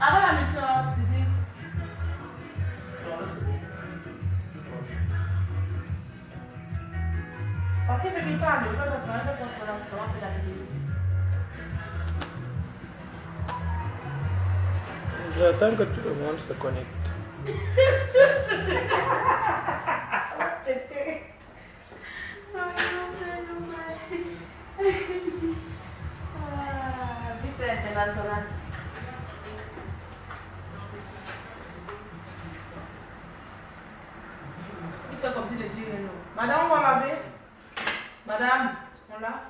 Avant la mission, Didi. Parce qu'il fait qu'il parle, je pense qu'on va faire la vidéo. J'attends que tout le monde se connecte. Vite international. Il fait comme s'il ne dit rien. Madame, on va laver. Madame, on lave.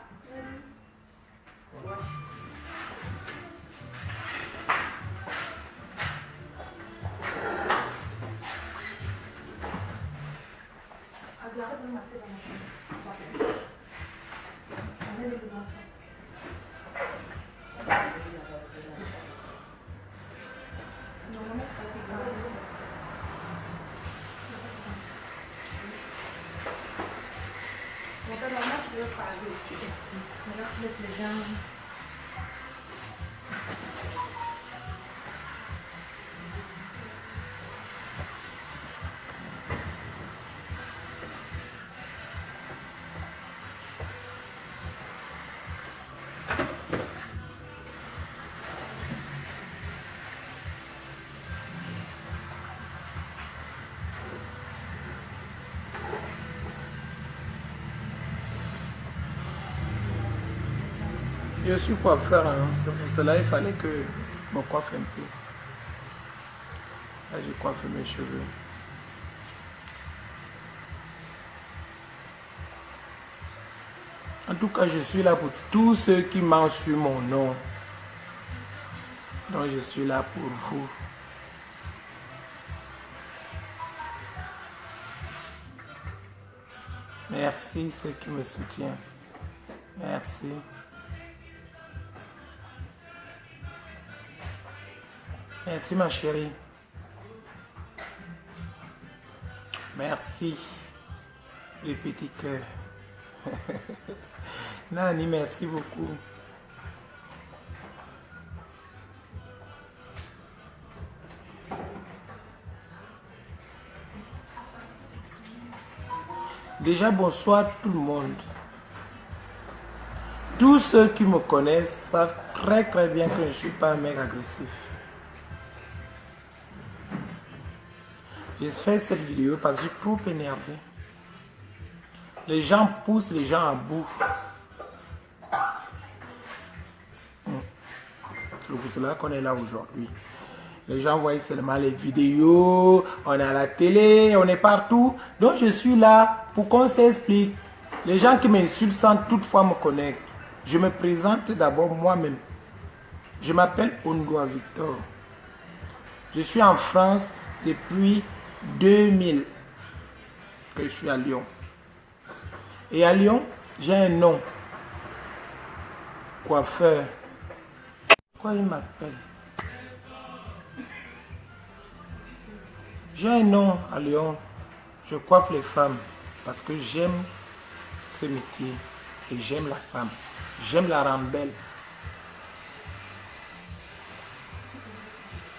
Je suis coiffeur, hein. C'est pour cela il fallait que je me coiffe un peu. Là, je coiffe mes cheveux. En tout cas, je suis là pour tous ceux qui mentiontent mon nom. Donc, je suis là pour vous. Merci ceux qui me soutiennent. Merci. Merci ma chérie. Merci. Les petits cœurs. Nani, merci beaucoup. Déjà, bonsoir tout le monde. Tous ceux qui me connaissent savent très bien que je ne suis pas un mec agressif. Je fais cette vidéo parce que je suis trop énervé. Les gens poussent les gens à bout. C'est pour cela qu'on est là aujourd'hui. Les gens voient seulement les vidéos, on est à la télé, on est partout. Donc je suis là pour qu'on s'explique. Les gens qui m'insultent sans toutefois me connaître. Je me présente d'abord moi-même. Je m'appelle Ondoa Victor. Je suis en France depuis 2000 que je suis à Lyon. Et à Lyon, j'ai un nom. Coiffeur. Quoi il m'appelle? J'ai un nom à Lyon. Je coiffe les femmes parce que j'aime ce métier et j'aime la femme. J'aime la rendre belle.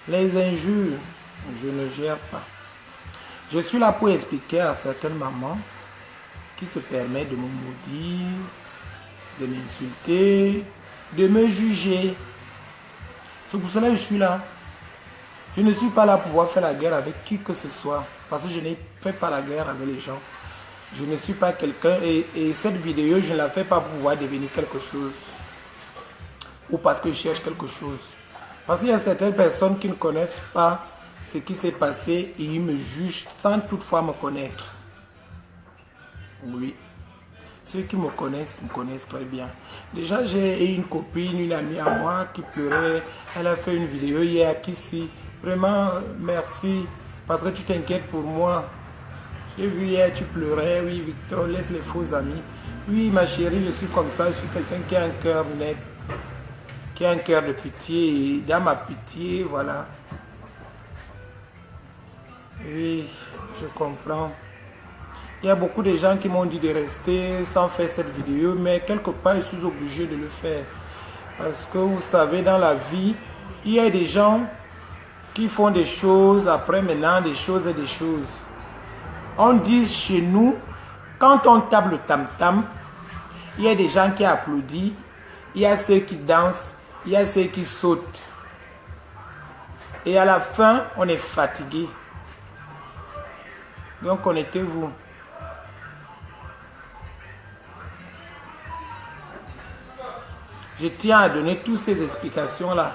Les injures, je ne gère pas. Je suis là pour expliquer à certaines mamans qui se permettent de me maudire, de m'insulter, de me juger. C'est pour cela que je suis là. Je ne suis pas là pour pouvoir faire la guerre avec qui que ce soit. Parce que je n'ai fait pas la guerre avec les gens. Je ne suis pas quelqu'un et cette vidéo, je ne la fais pas pour pouvoir devenir quelque chose. Ou parce que je cherche quelque chose. Parce qu'il y a certaines personnes qui ne connaissent pas ce qui s'est passé et ils me jugent sans toutefois me connaître. Oui. Ceux qui me connaissent très bien. Déjà, j'ai une copine, une amie à moi qui pleurait. Elle a fait une vidéo hier ici. Vraiment, merci. Parce que tu t'inquiètes pour moi. J'ai vu hier, tu pleurais. Oui, Victor, laisse les faux amis. Oui, ma chérie, je suis comme ça. Je suis quelqu'un qui a un cœur net. Qui a un cœur de pitié. Et dans ma pitié, voilà. Oui, je comprends. Il y a beaucoup de gens qui m'ont dit de rester sans faire cette vidéo, mais quelque part, je suis obligé de le faire. Parce que vous savez, dans la vie, il y a des gens qui font des choses, après maintenant des choses et des choses. On dit chez nous, quand on tape le tam-tam, il y a des gens qui applaudissent, il y a ceux qui dansent, il y a ceux qui sautent. Et à la fin, on est fatigué. Donc, connectez-vous. Je tiens à donner toutes ces explications-là.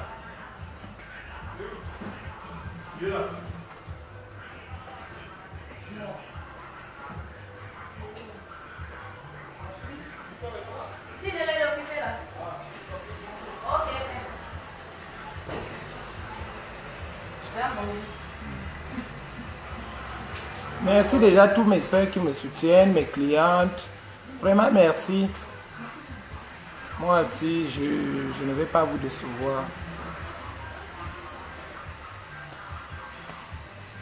Merci déjà à tous mes soeurs qui me soutiennent, mes clientes. Vraiment merci. Moi aussi, je ne vais pas vous décevoir.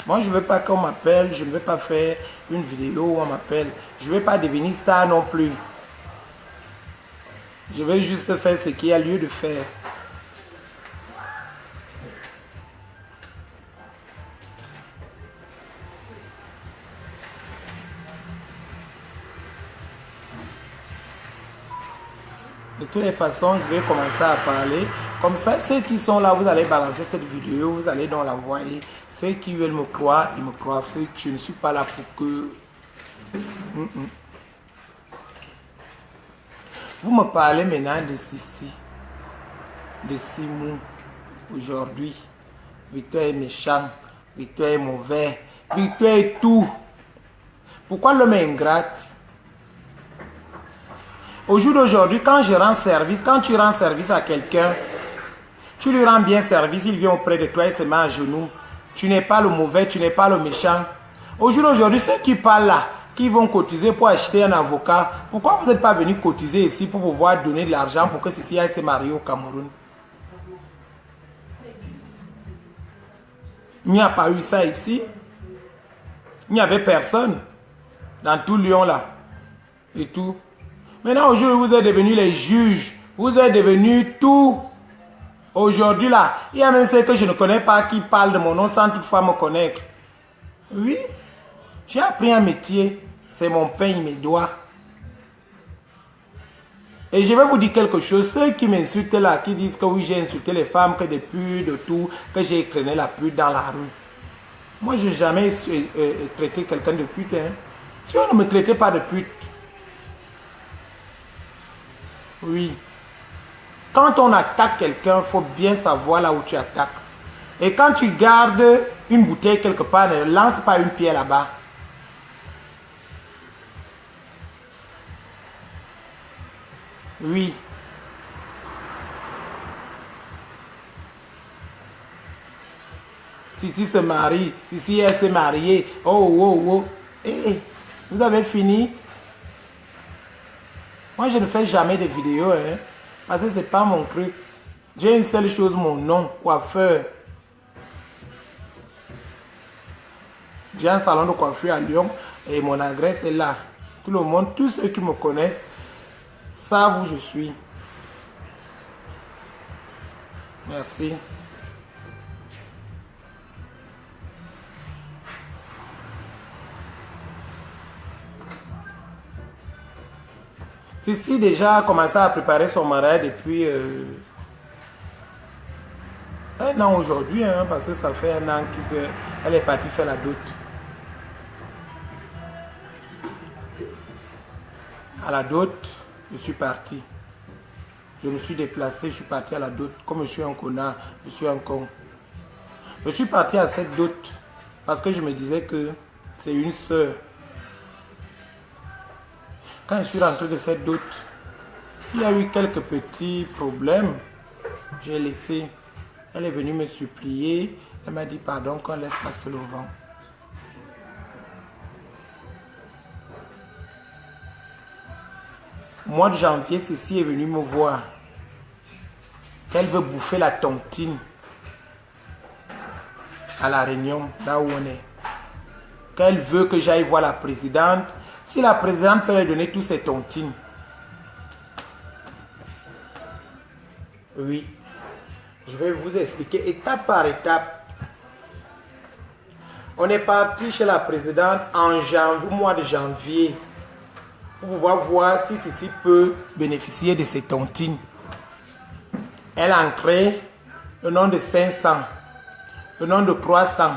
Moi, je ne veux pas qu'on m'appelle, je ne veux pas faire une vidéo où on m'appelle. Je ne veux pas devenir star non plus. Je veux juste faire ce qu'il y a lieu de faire. De toutes les façons, je vais commencer à parler. Comme ça, ceux qui sont là, vous allez balancer cette vidéo, vous allez donc l'envoyer. Ceux qui veulent me croire, ils me croient. Ceux qui je ne suis pas là pour que... Vous me parlez maintenant de Sissi, de Simon, aujourd'hui. Victor est méchant, Victor est mauvais, Victor est tout. Pourquoi l'homme est ingrate? Au jour d'aujourd'hui, quand je rends service, quand tu rends service à quelqu'un, tu lui rends bien service, il vient auprès de toi et se met à genoux. Tu n'es pas le mauvais, tu n'es pas le méchant. Au jour d'aujourd'hui, ceux qui parlent là, qui vont cotiser pour acheter un avocat, pourquoi vous n'êtes pas venu cotiser ici pour pouvoir donner de l'argent pour que ceci aille se marier au Cameroun? Il n'y a pas eu ça ici. Il n'y avait personne dans tout Lyon là. Et tout. Maintenant, aujourd'hui, vous êtes devenus les juges. Vous êtes devenus tout. Aujourd'hui, là, il y a même ceux que je ne connais pas qui parlent de mon nom sans toutefois me connaître. Oui, j'ai appris un métier. C'est mon pain, mes doigts. Et je vais vous dire quelque chose. Ceux qui m'insultent là, qui disent que oui, j'ai insulté les femmes, que des putes, de tout, que j'ai traîné la pute dans la rue. Moi, je n'ai jamais traité quelqu'un de pute. Hein. Si on ne me traitait pas de pute, oui. Quand on attaque quelqu'un, il faut bien savoir là où tu attaques. Et quand tu gardes une bouteille quelque part, ne lance pas une pierre là-bas. Oui. Si se marie, si elle s'est mariée, oh. Eh, vous avez fini? Moi, je ne fais jamais de vidéos, hein, parce que ce n'est pas mon truc. J'ai une seule chose, mon nom, coiffeur. J'ai un salon de coiffure à Lyon et mon adresse est là. Tout le monde, tous ceux qui me connaissent, savent où je suis. Merci. Sissi déjà a commencé à préparer son mariage depuis un an aujourd'hui, hein, parce que ça fait un an qu'elle est partie faire la dot. À la dot, je suis parti. Je me suis déplacé, je suis parti à la dot. Comme je suis un connard, je suis un con. Je suis parti à cette dot parce que je me disais que c'est une sœur. Quand je suis rentré de cette dot, il y a eu quelques petits problèmes. J'ai laissé. Elle est venue me supplier. Elle m'a dit pardon qu'on laisse passer le vent. Au mois de janvier, Sissi est venue me voir. Elle veut bouffer la tontine à la Réunion, là où on est. Qu'elle veut que j'aille voir la présidente. Si la présidente peut lui donner tous ses tontines. Oui. Je vais vous expliquer étape par étape. On est parti chez la présidente en janvier, au mois de janvier, pour pouvoir voir si ceci peut bénéficier de ces tontines. Elle a ancré le nom de 500, le nom de 300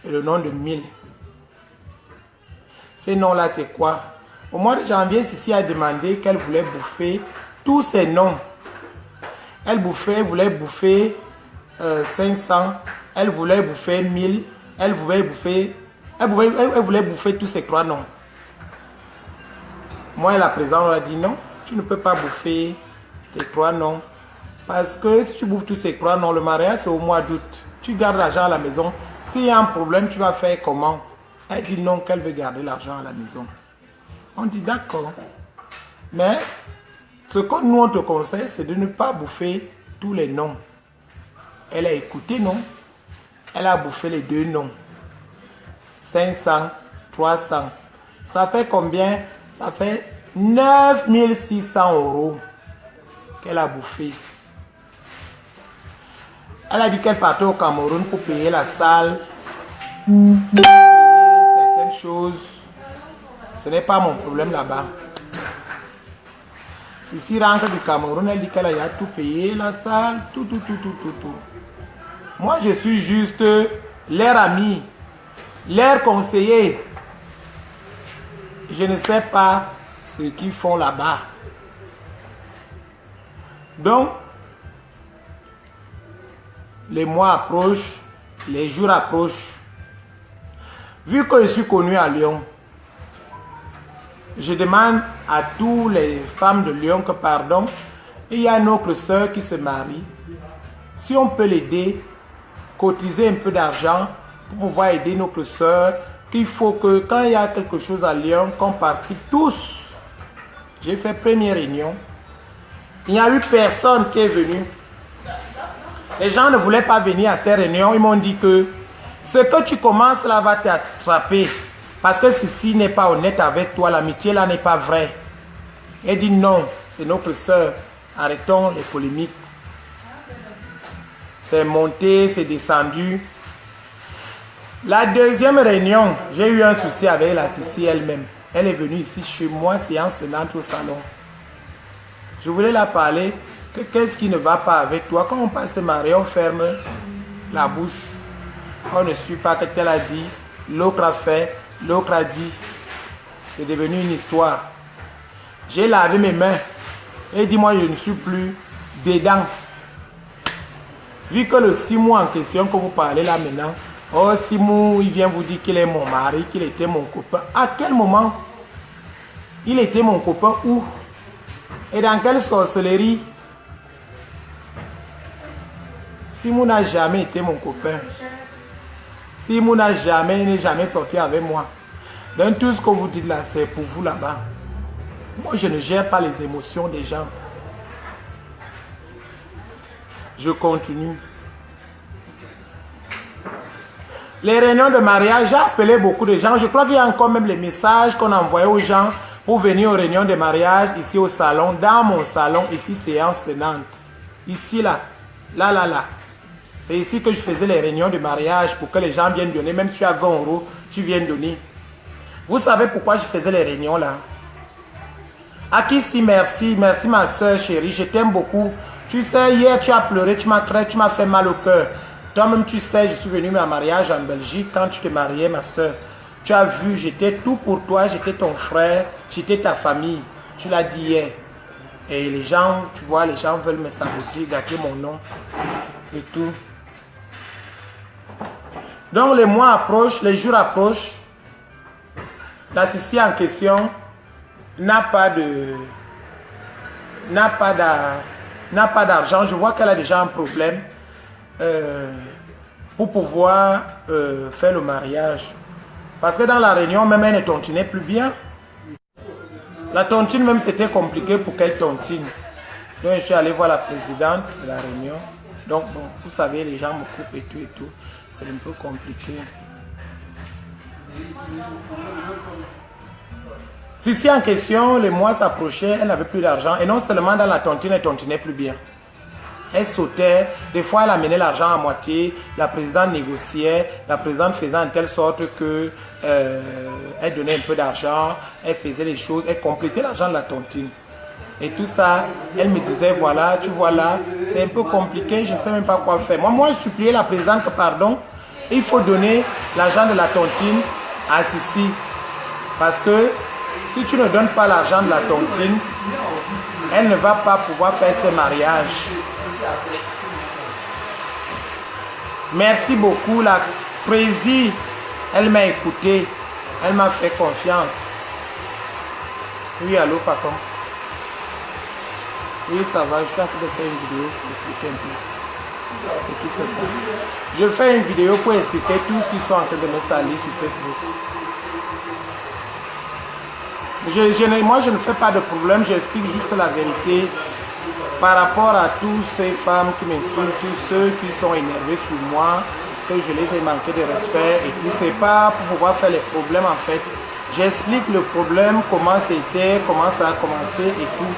et le nom de 1000. Ces noms-là, c'est quoi? Au mois de janvier, Sissi a demandé qu'elle voulait bouffer tous ces noms. Elle voulait bouffer 500, elle voulait bouffer 1000, elle voulait bouffer tous ces 3 noms. Moi et la présidente, on a dit non, tu ne peux pas bouffer tes 3 noms. Parce que si tu bouffes tous ces 3 noms, le mariage c'est au mois d'août. Tu gardes l'argent à la maison. S'il y a un problème, tu vas faire comment? Elle dit non, qu'elle veut garder l'argent à la maison. On dit d'accord. Mais ce que nous on te conseille, c'est de ne pas bouffer tous les noms. Elle a écouté, non? Elle a bouffé les 2 noms. 500, 300. Ça fait combien? Ça fait 9600 € qu'elle a bouffé. Elle a dit qu'elle partait au Cameroun pour payer la salle, pour payer certaines choses. Ce n'est pas mon problème là-bas. Si rentre du Cameroun, elle dit qu'elle a tout payé, la salle, tout. Moi, je suis juste leur ami, leur conseiller. Je ne sais pas ce qu'ils font là-bas. Donc, les mois approchent, les jours approchent. Vu que je suis connu à Lyon, je demande à toutes les femmes de Lyon que pardon, il y a une autre soeur qui se marie. Si on peut l'aider, cotiser un peu d'argent pour pouvoir aider notre soeur, qu'il faut que quand il y a quelque chose à Lyon, qu'on participe tous. J'ai fait première réunion. Il n'y a eu personne qui est venu. Les gens ne voulaient pas venir à ces réunions. Ils m'ont dit que ce que tu commences là va t'attraper. Parce que ceci n'est pas honnête avec toi. L'amitié là n'est pas vraie. Elle dit non, c'est notre soeur. Arrêtons les polémiques. C'est monté, c'est descendu. La deuxième réunion, j'ai eu un souci avec la Sissi elle-même. Elle est venue ici chez moi, séance tenante au salon. Je voulais la parler. Qu'est-ce qui ne va pas avec toi? Quand on passe se marier, on ferme la bouche. On ne suit pas ce qu'elle a dit. L'autre a fait, l'autre a dit. C'est devenu une histoire. J'ai lavé mes mains. Et dit moi, je ne suis plus dedans. Vu que le 6 mois en question que vous parlez là maintenant, oh 6 mois, il vient vous dire qu'il est mon mari, qu'il était mon copain. À quel moment il était mon copain où? Et dans quelle sorcellerie? Simon n'a jamais été mon copain. Simon n'est jamais sorti avec moi. Donc tout ce que vous dites là, c'est pour vous là-bas. Moi, je ne gère pas les émotions des gens. Je continue. Les réunions de mariage, j'ai appelé beaucoup de gens. Je crois qu'il y a encore même les messages qu'on envoyait aux gens pour venir aux réunions de mariage ici au salon, dans mon salon, ici, séance tenante. Ici, là. Là. C'est ici que je faisais les réunions de mariage pour que les gens viennent donner. Même si tu as 20 €, tu viens donner. Vous savez pourquoi je faisais les réunions là? Akissi, merci. Merci ma soeur chérie. Je t'aime beaucoup. Tu sais, hier tu as pleuré, tu m'as fait mal au cœur. Toi-même, tu sais, je suis venu à un mariage en Belgique quand tu te mariais, ma soeur. Tu as vu, j'étais tout pour toi, j'étais ton frère, j'étais ta famille. Tu l'as dit hier. Et les gens, tu vois, les gens veulent me saboter, gâter mon nom et tout. Donc les mois approchent, les jours approchent. La Sissi en question n'a pas d'argent. Je vois qu'elle a déjà un problème pour pouvoir faire le mariage. Parce que dans la réunion, même elle ne tontinait plus bien. La tontine même, c'était compliqué pour qu'elle tontine. Donc je suis allé voir la présidente de la réunion. Donc bon, vous savez, les gens me coupent et tout. C'est un peu compliqué. Si en question, les mois s'approchaient, elle n'avait plus d'argent. Et non seulement dans la tontine, elle tontinait plus bien. Elle sautait, des fois elle amenait l'argent à moitié, la présidente négociait, la présidente faisait en telle sorte que elle donnait un peu d'argent, elle faisait les choses, elle complétait l'argent de la tontine. Et tout ça, elle me disait, voilà, tu vois là, c'est un peu compliqué, je ne sais même pas quoi faire. Moi, je suppliais la présidente que, pardon, il faut donner l'argent de la tontine à Sissi. Parce que si tu ne donnes pas l'argent de la tontine, elle ne va pas pouvoir faire ses mariages. Merci beaucoup, la présidente, elle m'a écouté, elle m'a fait confiance. Oui, allô, papa. Oui, ça va, je suis en train de faire une vidéo pour expliquer un peu ce qui se passe. Je fais une vidéo pour expliquer tout ce qu'ils sont en train de me salir sur Facebook. Moi, je ne fais pas de problème, j'explique juste la vérité par rapport à toutes ces femmes qui m'insultent, tous ceux qui sont énervés sur moi, que je les ai manqué de respect et tout. C'est pas pour pouvoir faire les problèmes en fait. J'explique le problème, comment c'était, comment ça a commencé et tout.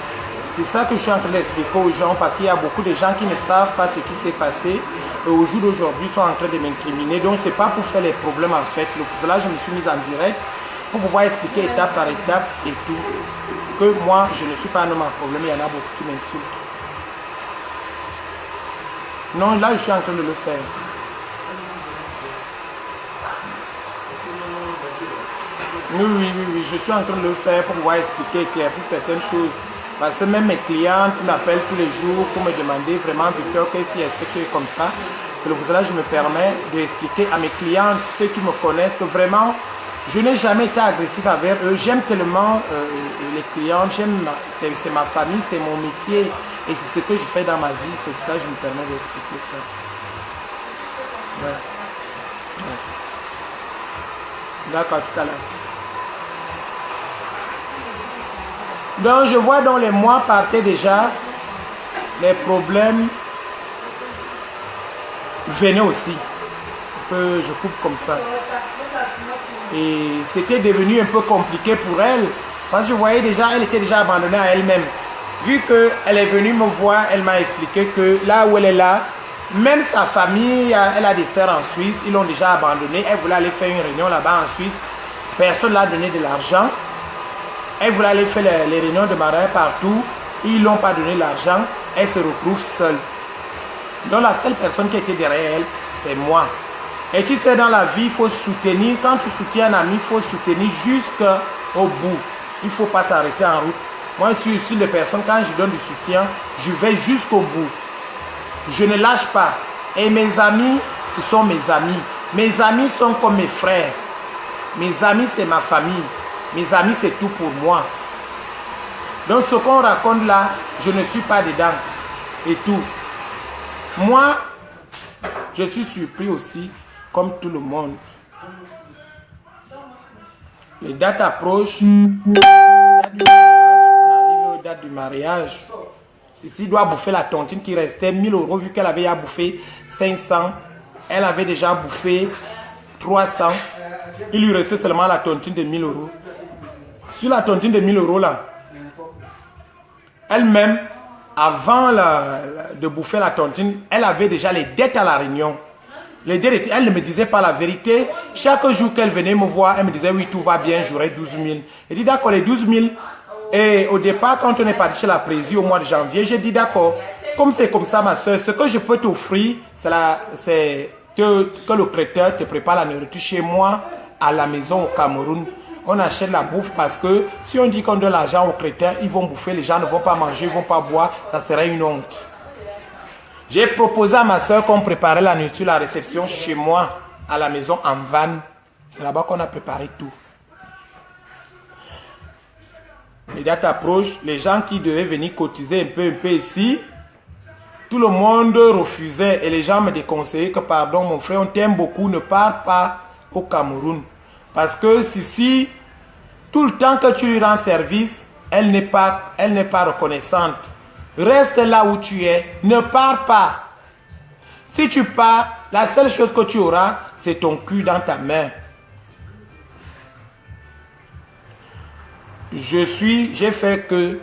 C'est ça que je suis en train d'expliquer aux gens parce qu'il y a beaucoup de gens qui ne savent pas ce qui s'est passé et au jour d'aujourd'hui sont en train de m'incriminer. Donc c'est pas pour faire les problèmes en fait. C'est pour cela que je me suis mise en direct pour pouvoir expliquer étape par étape et tout. Que moi je ne suis pas un homme en problème, il y en a beaucoup qui m'insultent. Non, là je suis en train de le faire. Oui, je suis en train de le faire pour pouvoir expliquer, éclaircir certaines choses. Parce que même mes clientes m'appellent tous les jours pour me demander vraiment, Victor, est-ce que tu es comme ça? C'est pour cela que je me permets d'expliquer à mes clientes, ceux qui me connaissent, que vraiment, je n'ai jamais été agressif avec eux. J'aime tellement les clientes, c'est ma famille, c'est mon métier et c'est ce que je fais dans ma vie. C'est pour ça que je me permets d'expliquer ça. Ouais. D'accord, tout à l'heure. Donc je vois dans les mois partaient déjà, les problèmes venaient aussi. Je coupe comme ça. Et c'était devenu un peu compliqué pour elle. Parce que je voyais déjà, elle était déjà abandonnée à elle-même. Vu qu'elle est venue me voir, elle m'a expliqué que là où elle est là, même sa famille, elle a des sœurs en Suisse, ils l'ont déjà abandonnée. Elle voulait aller faire une réunion là-bas en Suisse. Personne ne l'a donné de l'argent. Elle voulait aller faire les réunions de mariage partout. Ils ne l'ont pas donné l'argent. Elle se retrouve seule. Donc la seule personne qui était derrière elle, c'est moi. Et tu sais, dans la vie, il faut soutenir. Quand tu soutiens un ami, il faut soutenir jusqu'au bout. Il ne faut pas s'arrêter en route. Moi, je suis une des personnes, quand je donne du soutien, je vais jusqu'au bout. Je ne lâche pas. Et mes amis, ce sont mes amis. Mes amis sont comme mes frères. Mes amis, c'est ma famille. Mes amis, c'est tout pour moi. Donc, ce qu'on raconte là, je ne suis pas dedans. Et tout. Moi, je suis surpris aussi, comme tout le monde. Les dates approchent. On arrive aux dates du mariage. Sissi doit bouffer la tontine qui restait 1000 €, vu qu'elle avait à bouffer 500. Elle avait déjà bouffé 300. Il lui restait seulement la tontine de 1000 €. Sur la tontine de 1000 € là, elle-même, avant de bouffer la tontine, elle avait déjà les dettes à la Réunion. Les dettes, elle ne me disait pas la vérité. Chaque jour qu'elle venait me voir, elle me disait oui, tout va bien, j'aurai 12 000. Elle dit d'accord, les 12 000. Et au départ, quand on est parti chez la présidente au mois de janvier, j'ai dit d'accord, comme c'est comme ça ma soeur, ce que je peux t'offrir, c'est que le traiteur te prépare la nourriture chez moi, à la maison au Cameroun. On achète la bouffe parce que si on dit qu'on donne l'argent aux chrétiens, ils vont bouffer, les gens ne vont pas manger, ils ne vont pas boire, ça serait une honte. J'ai proposé à ma soeur qu'on préparait la nourriture, la réception chez moi, à la maison en van. C'est là-bas qu'on a préparé tout. Les dates approchent, les gens qui devaient venir cotiser un peu ici, tout le monde refusait et les gens me déconseillaient que pardon mon frère, on t'aime beaucoup, ne pars pas au Cameroun. Parce que si tout le temps que tu lui rends service, elle n'est pas reconnaissante. Reste là où tu es, ne pars pas. Si tu pars, la seule chose que tu auras, c'est ton cul dans ta main. J'ai fait que,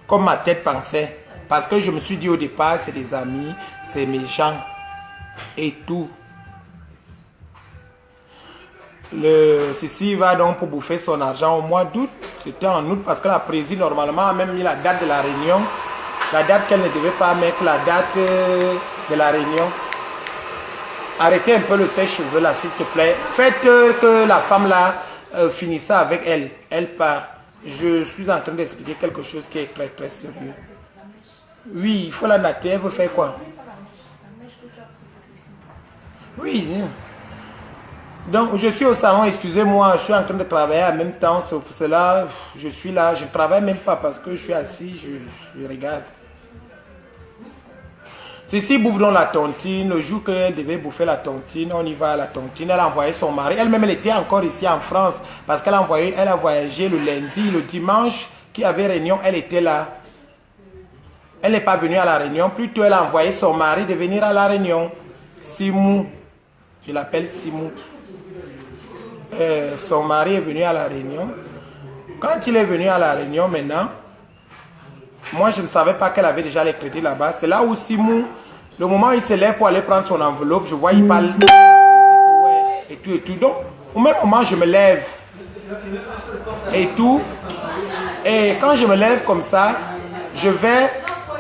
comme ma tête pensait. Parce que je me suis dit au départ, c'est des amis, c'est mes gens et tout. Ceci va donc pour bouffer son argent au mois d'août. C'était en août parce que la présidente normalement a même mis la date de la réunion. La date qu'elle ne devait pas mettre, la date de la réunion. Arrêtez un peu le sèche-cheveux là, s'il te plaît. Faites que la femme là finisse ça avec elle. Elle part. Je suis en train d'expliquer quelque chose qui est très très sérieux. Oui, il faut la natter. Elle veut faire quoi? Oui. Donc, je suis au salon, excusez-moi, je suis en train de travailler en même temps. Pour cela, je suis là. Je ne travaille même pas parce que je suis assis, je regarde. Ceci bouffe donc la tontine. Le jour qu'elle devait bouffer la tontine, on y va à la tontine. Elle a envoyé son mari. Elle-même, elle était encore ici en France parce qu'elle a voyagé le lundi. Le dimanche, qui avait réunion, elle était là. Elle n'est pas venue à la réunion. Plutôt, elle a envoyé son mari de venir à la réunion. Simou. Je l'appelle Simou. Son mari est venu à la réunion. Quand il est venu à la réunion maintenant, moi je ne savais pas qu'elle avait déjà les crédits là-bas. C'est là où Simou, le moment où il se lève pour aller prendre son enveloppe, je vois il parle et tout et tout. Donc au même moment je me lève et tout. Et quand je me lève comme ça, je vais,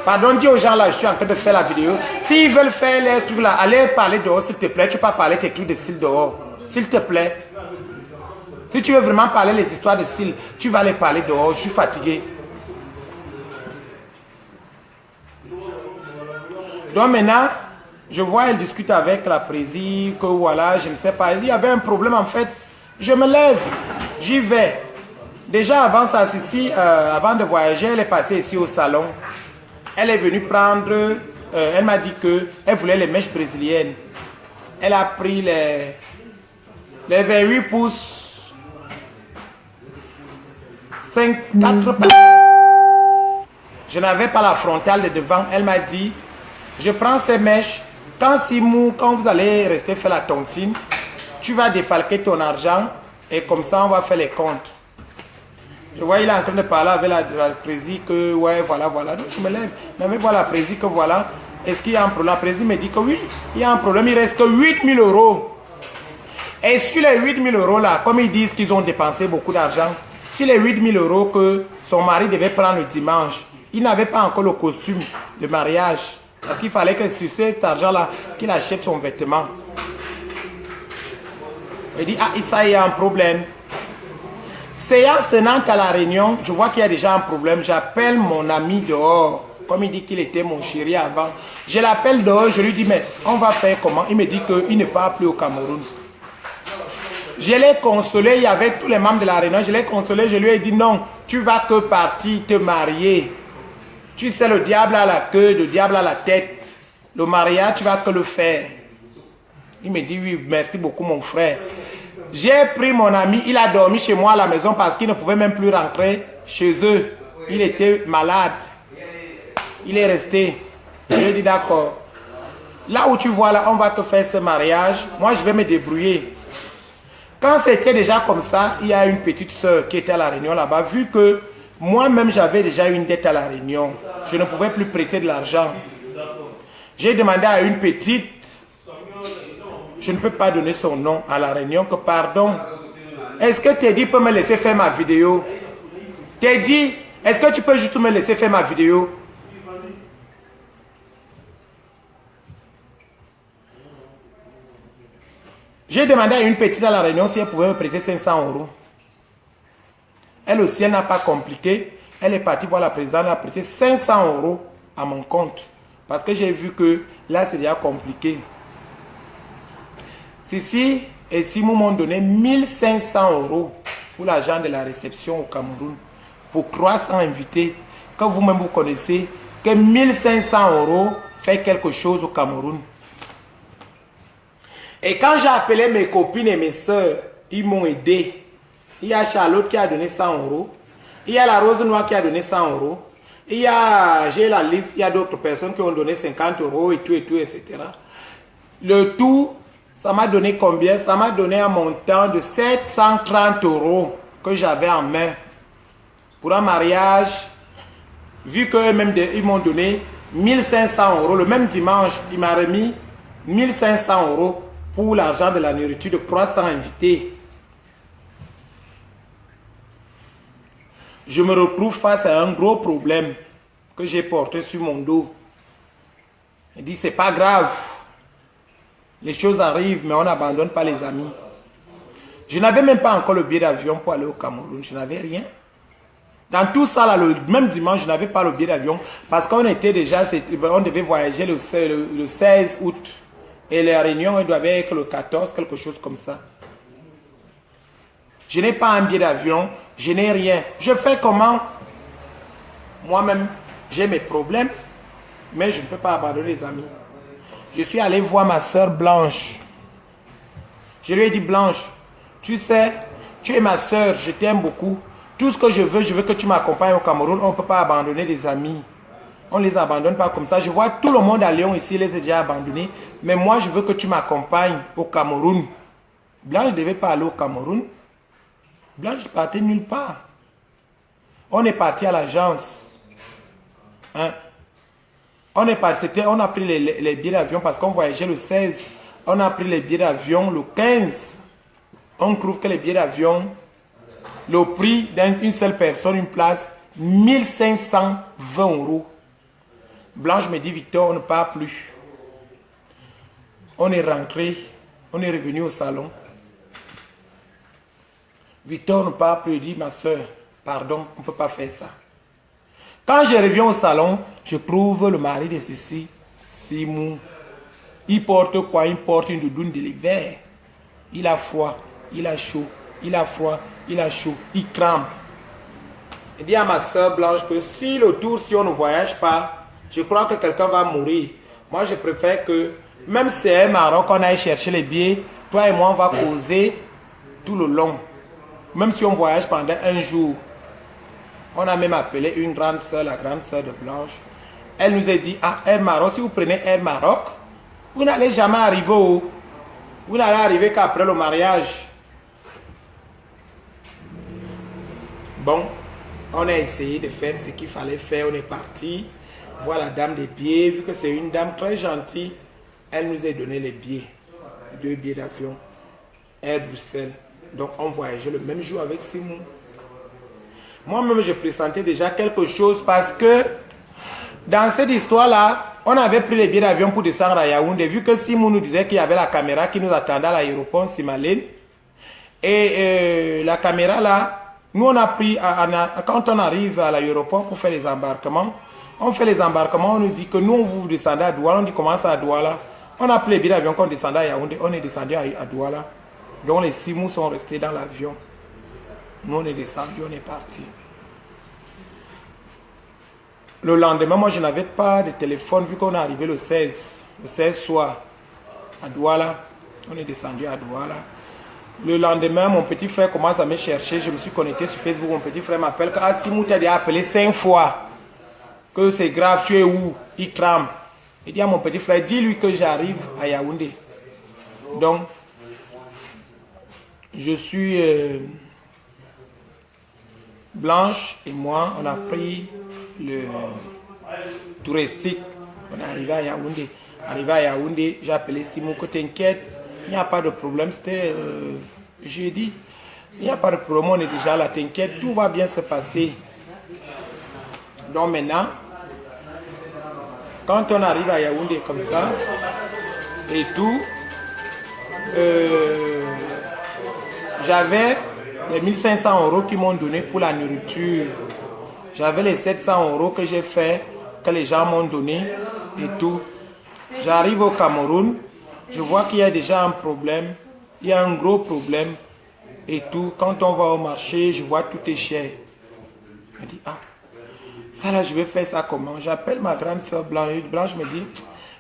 pardon, dis aux gens là, je suis en train de faire la vidéo. S'ils veulent faire les trucs là, allez parler dehors s'il te plaît. Tu peux pas parler tes trucs de style dehors, s'il te plaît. Si tu veux vraiment parler les histoires de style, tu vas les parler dehors. Je suis fatigué. Donc maintenant, je vois, elle discute avec la présidente, que voilà, je ne sais pas. Il y avait un problème en fait. Je me lève, j'y vais. Déjà avant ça, ici, avant de voyager, elle est passée ici au salon. Elle est venue prendre, elle m'a dit qu'elle voulait les mèches brésiliennes. Elle a pris les 28 pouces. 4 par. Je n'avais pas la frontale de devant. Elle m'a dit, je prends ces mèches. Quand vous allez rester faire la tontine, tu vas défalquer ton argent et comme ça on va faire les comptes. Je vois il est en train de parler avec la présidente que ouais voilà. Donc je me lève. Mais voilà la présidente que voilà. Est-ce qu'il y a un problème? La présidente me dit que oui, il y a un problème. Il reste que 8 000 euros. Et sur les 8 000 euros là, comme ils disent qu'ils ont dépensé beaucoup d'argent, sur les 8 000 euros que son mari devait prendre le dimanche, il n'avait pas encore le costume de mariage. Parce qu'il fallait que sur cet argent-là, qu'il achète son vêtement. Il dit, ah, ça y a un problème. Séance tenante à la réunion, je vois qu'il y a déjà un problème. J'appelle mon ami dehors. Comme il dit qu'il était mon chéri avant. Je l'appelle dehors, je lui dis, mais on va faire comment? Il me dit qu'il ne part plus au Cameroun. Je l'ai consolé, il y avait tous les membres de la réunion, je l'ai consolé, je lui ai dit non, tu vas que partir te marier. Tu sais, le diable a la queue, le diable a la tête. Le mariage, tu vas que le faire. Il me dit oui, merci beaucoup mon frère. J'ai pris mon ami, il a dormi chez moi à la maison parce qu'il ne pouvait même plus rentrer chez eux. Il était malade. Il est resté. Je lui ai dit d'accord. Là où tu vois là, on va te faire ce mariage. Moi, je vais me débrouiller. Quand c'était déjà comme ça, il y a une petite soeur qui était à la réunion là-bas. Vu que moi-même, j'avais déjà une dette à la réunion. Je ne pouvais plus prêter de l'argent. J'ai demandé à une petite, je ne peux pas donner son nom à la réunion, que pardon. Est-ce que Teddy peut me laisser faire ma vidéo? Teddy, est-ce que tu peux juste me laisser faire ma vidéo? J'ai demandé à une petite à la réunion si elle pouvait me prêter 500 euros. Elle aussi, elle n'a pas compliqué. Elle est partie voir la présidente, elle a prêté 500 euros à mon compte. Parce que j'ai vu que là, c'est déjà compliqué. Sissi et Simou m'ont donné 1500 euros pour l'argent de la réception au Cameroun. Pour 300 invités. Que vous-même vous connaissez que 1500 euros fait quelque chose au Cameroun. Et quand j'ai appelé mes copines et mes soeurs, ils m'ont aidé. Il y a Charlotte qui a donné 100 euros. Il y a la Rose Noire qui a donné 100 euros. J'ai la liste, il y a d'autres personnes qui ont donné 50 euros et tout, etc. Le tout, ça m'a donné combien? Ça m'a donné un montant de 730 euros que j'avais en main. Pour un mariage vu qu'eux-mêmes, ils m'ont donné 1500 €. Le même dimanche, il m'a remis 1500 € pour l'argent de la nourriture de 300 invités. Je me retrouve face à un gros problème que j'ai porté sur mon dos. Il dit, c'est pas grave. Les choses arrivent, mais on n'abandonne pas les amis. Je n'avais même pas encore le billet d'avion pour aller au Cameroun. Je n'avais rien. Dans tout ça, là, le même dimanche, je n'avais pas le billet d'avion parce qu'on était déjà, on devait voyager le 16 août. Et les réunions, elles doivent être le 14, quelque chose comme ça. Je n'ai pas un billet d'avion, je n'ai rien. Je fais comment? Moi-même, j'ai mes problèmes, mais je ne peux pas abandonner les amis. Je suis allé voir ma soeur Blanche. Je lui ai dit, Blanche, tu sais, tu es ma soeur, je t'aime beaucoup. Tout ce que je veux que tu m'accompagnes au Cameroun. On ne peut pas abandonner des amis. On ne les abandonne pas comme ça. Je vois tout le monde à Lyon ici, les a déjà abandonnés. Mais moi, je veux que tu m'accompagnes au Cameroun. Blanche ne devait pas aller au Cameroun. Blanche partait nulle part. On est parti à l'agence. Hein? On a pris les billets d'avion parce qu'on voyageait le 16. On a pris les billets d'avion le 15. On trouve que les billets d'avion, le prix d'une seule personne, une place, 1520 €. Blanche me dit, Victor, on ne part plus. On est rentré, on est revenu au salon. Victor ne part plus, il dit, ma soeur, pardon, on ne peut pas faire ça. Quand je reviens au salon, je trouve le mari de Cécile, Simon. Il porte quoi? Il porte une doudoune de l'hiver. Il a froid, il a chaud, il a froid, il a chaud, il crame. Il dit à ma soeur Blanche que si on ne voyage pas, je crois que quelqu'un va mourir. Moi, je préfère que, même si c'est un Maroc, on aille chercher les billets, toi et moi, on va causer tout le long. Même si on voyage pendant un jour. On a même appelé une grande soeur, la grande soeur de Blanche. Elle nous a dit, ah, Air Maroc, si vous prenez Air Maroc, vous n'allez jamais arriver où? Vous n'allez arriver qu'après le mariage. Bon, on a essayé de faire ce qu'il fallait faire. On est parti voir la dame des billets. Vu que c'est une dame très gentille, elle nous a donné les billets. 2 billets d'avion. Air Bruxelles. Donc on voyageait le même jour avec Simon. Moi-même, je pressentais déjà quelque chose parce que dans cette histoire-là, on avait pris les billets d'avion pour descendre à Yaoundé. Vu que Simon nous disait qu'il y avait la caméra qui nous attendait à l'aéroport Simalène. Et la caméra là, nous on a pris, quand on arrive à l'aéroport pour faire les embarquements, on fait les embarquements, on nous dit que nous vous descendez à Douala, on dit comment ça à Douala. On a pris les billets d'avion qu'on descendait à Yaoundé, on est descendu à Douala. Donc les Simons sont restés dans l'avion. Nous on est descendu, on est parti. Le lendemain, moi je n'avais pas de téléphone vu qu'on est arrivé le 16 soir à Douala. On est descendu à Douala. Le lendemain, mon petit frère commence à me chercher. Je me suis connecté sur Facebook. Mon petit frère m'appelle. Ah, Simon t'a déjà appelé 5 fois. Que c'est grave, tu es où? Il crame. Il dit à mon petit frère, dis-lui que j'arrive à Yaoundé. Donc, je suis Blanche et moi, on a pris le touristique. On est arrivé à Yaoundé. Arrivé à Yaoundé, j'ai appelé Simon que t'inquiète, il n'y a pas de problème. C'était jeudi. Il n'y a pas de problème, on est déjà là, t'inquiète, tout va bien se passer. Donc maintenant, quand on arrive à Yaoundé comme ça, et tout, j'avais les 1500 € qu'ils m'ont donné pour la nourriture. J'avais les 700 € que j'ai fait, que les gens m'ont donné et tout. J'arrive au Cameroun, je vois qu'il y a déjà un problème, il y a un gros problème et tout. Quand on va au marché, je vois tout est cher. Je me dis, ah, ça là, je vais faire ça comment? J'appelle ma grande soeur Blanche. Blanche me dit,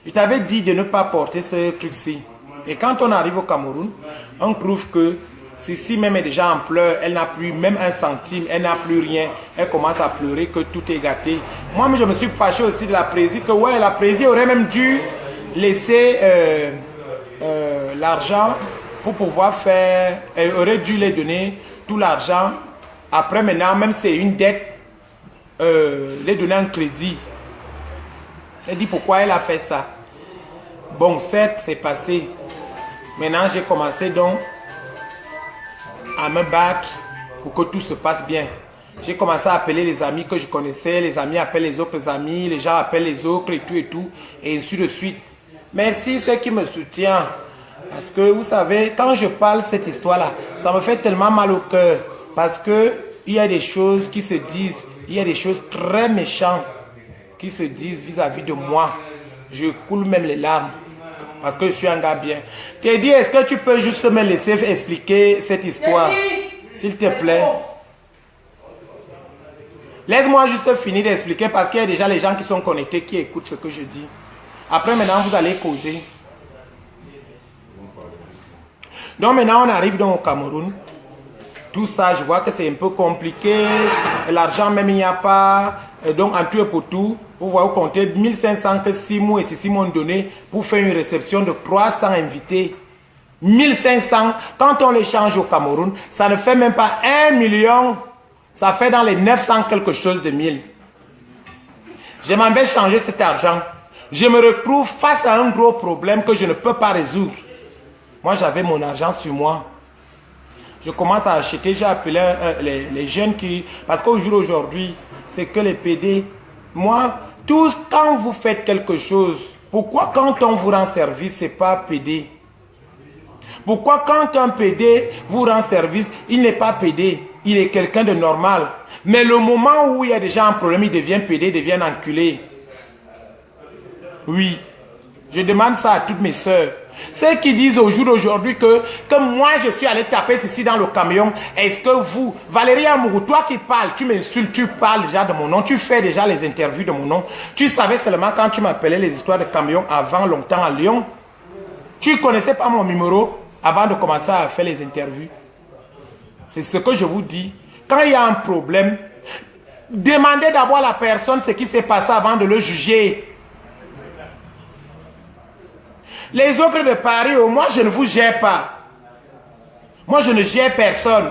je t'avais dit de ne pas porter ce truc-ci. Et quand on arrive au Cameroun, on trouve que Cici même est déjà en pleurs, elle n'a plus même un centime, elle n'a plus rien. Elle commence à pleurer que tout est gâté. Moi, je me suis fâché aussi de la présie, que ouais, la présie aurait même dû laisser l'argent pour pouvoir faire, elle aurait dû les donner tout l'argent. Après maintenant, même si c'est une dette les donner un crédit. Elle dit pourquoi elle a fait ça. Bon, certes, c'est passé. Maintenant, j'ai commencé donc à me battre pour que tout se passe bien. J'ai commencé à appeler les amis que je connaissais, les amis appellent les autres amis, les gens appellent les autres et tout, et ainsi de suite. Merci ceux qui me soutiennent. Parce que vous savez, quand je parle cette histoire-là, ça me fait tellement mal au cœur. Parce que il y a des choses qui se disent, il y a des choses très méchantes qui se disent vis-à-vis de moi. Je coule même les larmes. Parce que je suis un gars bien. Teddy, est-ce que tu peux juste me laisser expliquer cette histoire? S'il te plaît. Laisse-moi juste finir d'expliquer parce qu'il y a déjà les gens qui sont connectés qui écoutent ce que je dis. Après, maintenant, vous allez causer. Donc, maintenant, on arrive donc au Cameroun. Tout ça, je vois que c'est un peu compliqué. L'argent, même, il n'y a pas. Et donc, en tout et pour tout, vous voyez, vous comptez 1500 que Simon et Sissi m'ont donné pour faire une réception de 300 invités. 1500, quand on les change au Cameroun, ça ne fait même pas 1 million. Ça fait dans les 900 quelque chose de 1000. Je m'en vais changer cet argent. Je me retrouve face à un gros problème que je ne peux pas résoudre. Moi, j'avais mon argent sur moi. Je commence à acheter, j'ai appelé les jeunes qui... Parce qu'au jour d'aujourd'hui, c'est que les PD... Moi, tous, quand vous faites quelque chose, pourquoi quand on vous rend service, c'est pas PD? Pourquoi quand un PD vous rend service, il n'est pas PD? Il est quelqu'un de normal. Mais le moment où il y a déjà un problème, il devient PD, il devient enculé. Oui. Je demande ça à toutes mes soeurs. Ceux qui disent au jour d'aujourd'hui que moi je suis allé taper ceci dans le camion, est-ce que vous, Valérie Amourou, toi qui parles, tu m'insultes, tu parles déjà de mon nom, tu fais déjà les interviews de mon nom. Tu savais seulement quand tu m'appelais les histoires de camion avant longtemps à Lyon. Tu ne connaissais pas mon numéro avant de commencer à faire les interviews. C'est ce que je vous dis. Quand il y a un problème, demandez d'abord à la personne ce qui s'est passé avant de le juger. Les autres de Paris, moi je ne vous gère pas. Moi je ne gère personne.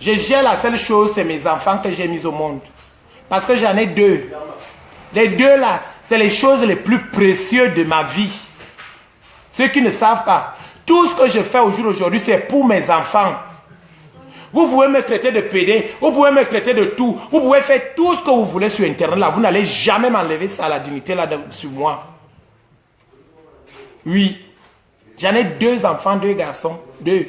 Je gère la seule chose, c'est mes enfants que j'ai mis au monde. Parce que j'en ai deux. Les deux là, c'est les choses les plus précieuses de ma vie. Ceux qui ne savent pas, tout ce que je fais au jour d'aujourd'hui, c'est pour mes enfants. Vous pouvez me traiter de PD, vous pouvez me traiter de tout, vous pouvez faire tout ce que vous voulez sur Internet là, vous n'allez jamais m'enlever ça à la dignité là sur moi. Oui, j'en ai 2 enfants, 2 garçons, 2.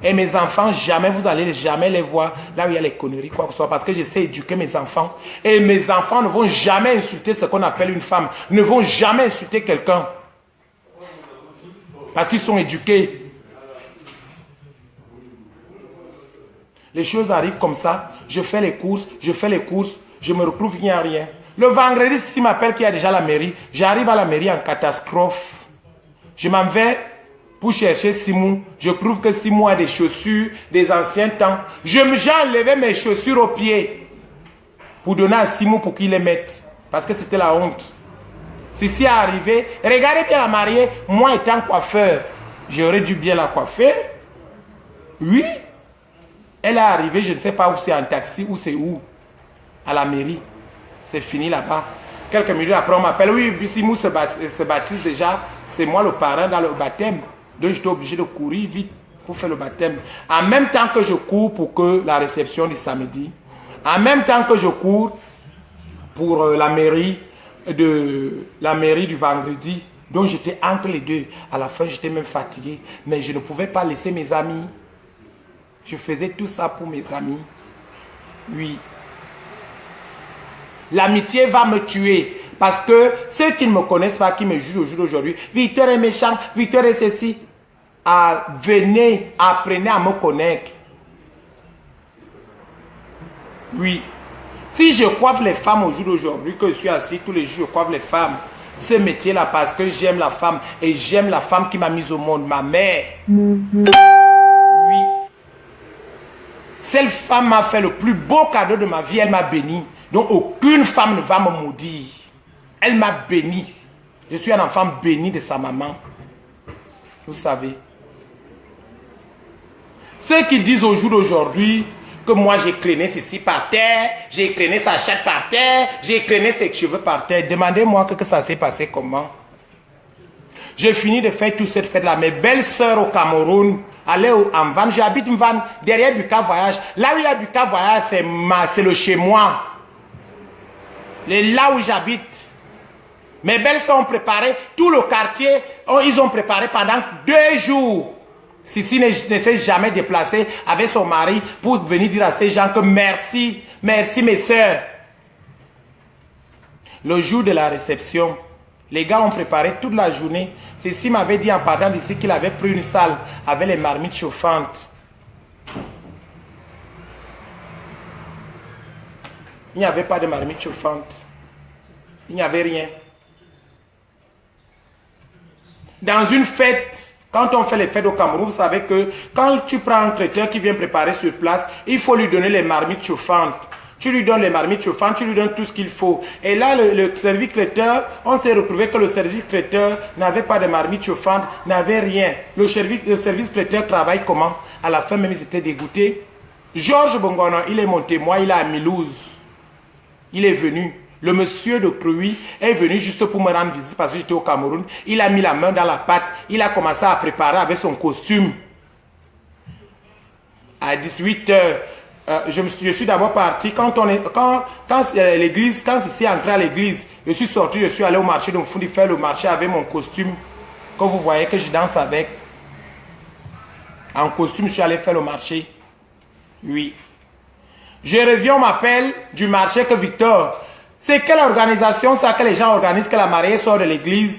Et mes enfants, jamais, vous allez jamais les voir là où il y a les conneries, quoi que ce soit, parce que je sais éduquer mes enfants. Et mes enfants ne vont jamais insulter ce qu'on appelle une femme, ne vont jamais insulter quelqu'un. Parce qu'ils sont éduqués. Les choses arrivent comme ça, je fais les courses, je me retrouve, il n'y a rien. Le vendredi, s'il m'appelle qu'il y a déjà la mairie, j'arrive à la mairie en catastrophe. Je m'en vais pour chercher Simon. Je trouve que Simon a des chaussures des anciens temps. J'ai enlevé mes chaussures aux pieds pour donner à Simon pour qu'il les mette. Parce que c'était la honte. Ceci est arrivé. Regardez bien la mariée. Moi étant coiffeur, j'aurais dû bien la coiffer. Oui. Elle est arrivée, je ne sais pas où c'est, en taxi, ou c'est où. À la mairie. C'est fini là-bas. Quelques minutes après, on m'appelle. Oui, Simon se baptise déjà. C'est moi le parrain dans le baptême. Donc j'étais obligé de courir vite pour faire le baptême. En même temps que je cours pour que la réception du samedi. En même temps que je cours pour la mairie du vendredi. Donc j'étais entre les deux. À la fin, j'étais même fatigué. Mais je ne pouvais pas laisser mes amis. Je faisais tout ça pour mes amis. Oui. L'amitié va me tuer. Parce que ceux qui ne me connaissent pas, qui me jugent au jour d'aujourd'hui, Victor est méchant, Victor est ceci. Venez, apprenez à me connaître. Oui. Si je coiffe les femmes au jour d'aujourd'hui, que je suis assis tous les jours, je coiffe les femmes. Ce métier-là, parce que j'aime la femme. Et j'aime la femme qui m'a mise au monde, ma mère. Oui. Cette femme m'a fait le plus beau cadeau de ma vie, elle m'a béni. Donc aucune femme ne va me maudire. Elle m'a béni. Je suis un enfant béni de sa maman. Vous savez. Ceux qui disent au jour d'aujourd'hui que moi j'ai traîné ceci par terre, j'ai traîné sa chatte par terre, j'ai traîné ses cheveux par terre. Demandez-moi que ça s'est passé comment. J'ai fini de faire toute cette fête-là. Mes belles sœurs au Cameroun, allaient en van. J'habite en van derrière Buka Voyage. Là où il y a Buka Voyage, c'est le chez moi. Là où j'habite. Mes belles sœurs ont préparé tout le quartier. Ils ont préparé pendant 2 jours. Sissi ne s'est jamais déplacée avec son mari pour venir dire à ces gens que merci, merci mes sœurs. Le jour de la réception, les gars ont préparé toute la journée. Sissi m'avait dit en partant d'ici qu'il avait pris une salle avec les marmites chauffantes. Il n'y avait pas de marmite chauffante. Il n'y avait rien. Dans une fête, quand on fait les fêtes au Cameroun, vous savez que quand tu prends un traiteur qui vient préparer sur place, il faut lui donner les marmites chauffantes. Tu lui donnes les marmites chauffantes, tu lui donnes tout ce qu'il faut. Et là, le service traiteur, on s'est retrouvé que le service traiteur n'avait pas de marmite chauffante, n'avait rien. Le service traiteur travaille comment? À la fin, même, ils étaient dégoûtés. Georges Bongono, il est mon témoin, il est à Milouz. Il est venu. Le monsieur de Crouy est venu juste pour me rendre visite parce que j'étais au Cameroun. Il a mis la main dans la pâte. Il a commencé à préparer avec son costume. À 18 h, je suis d'abord parti. Quand l'église, quand ici entré à l'église, je suis sorti, je suis allé au marché de Mfundi faire le marché avec mon costume. Comme vous voyez que je danse avec. En costume, je suis allé faire le marché. Oui. Je reviens, on m'appelle du marché que Victor. C'est quelle organisation ça que les gens organisent que la mariée sort de l'église?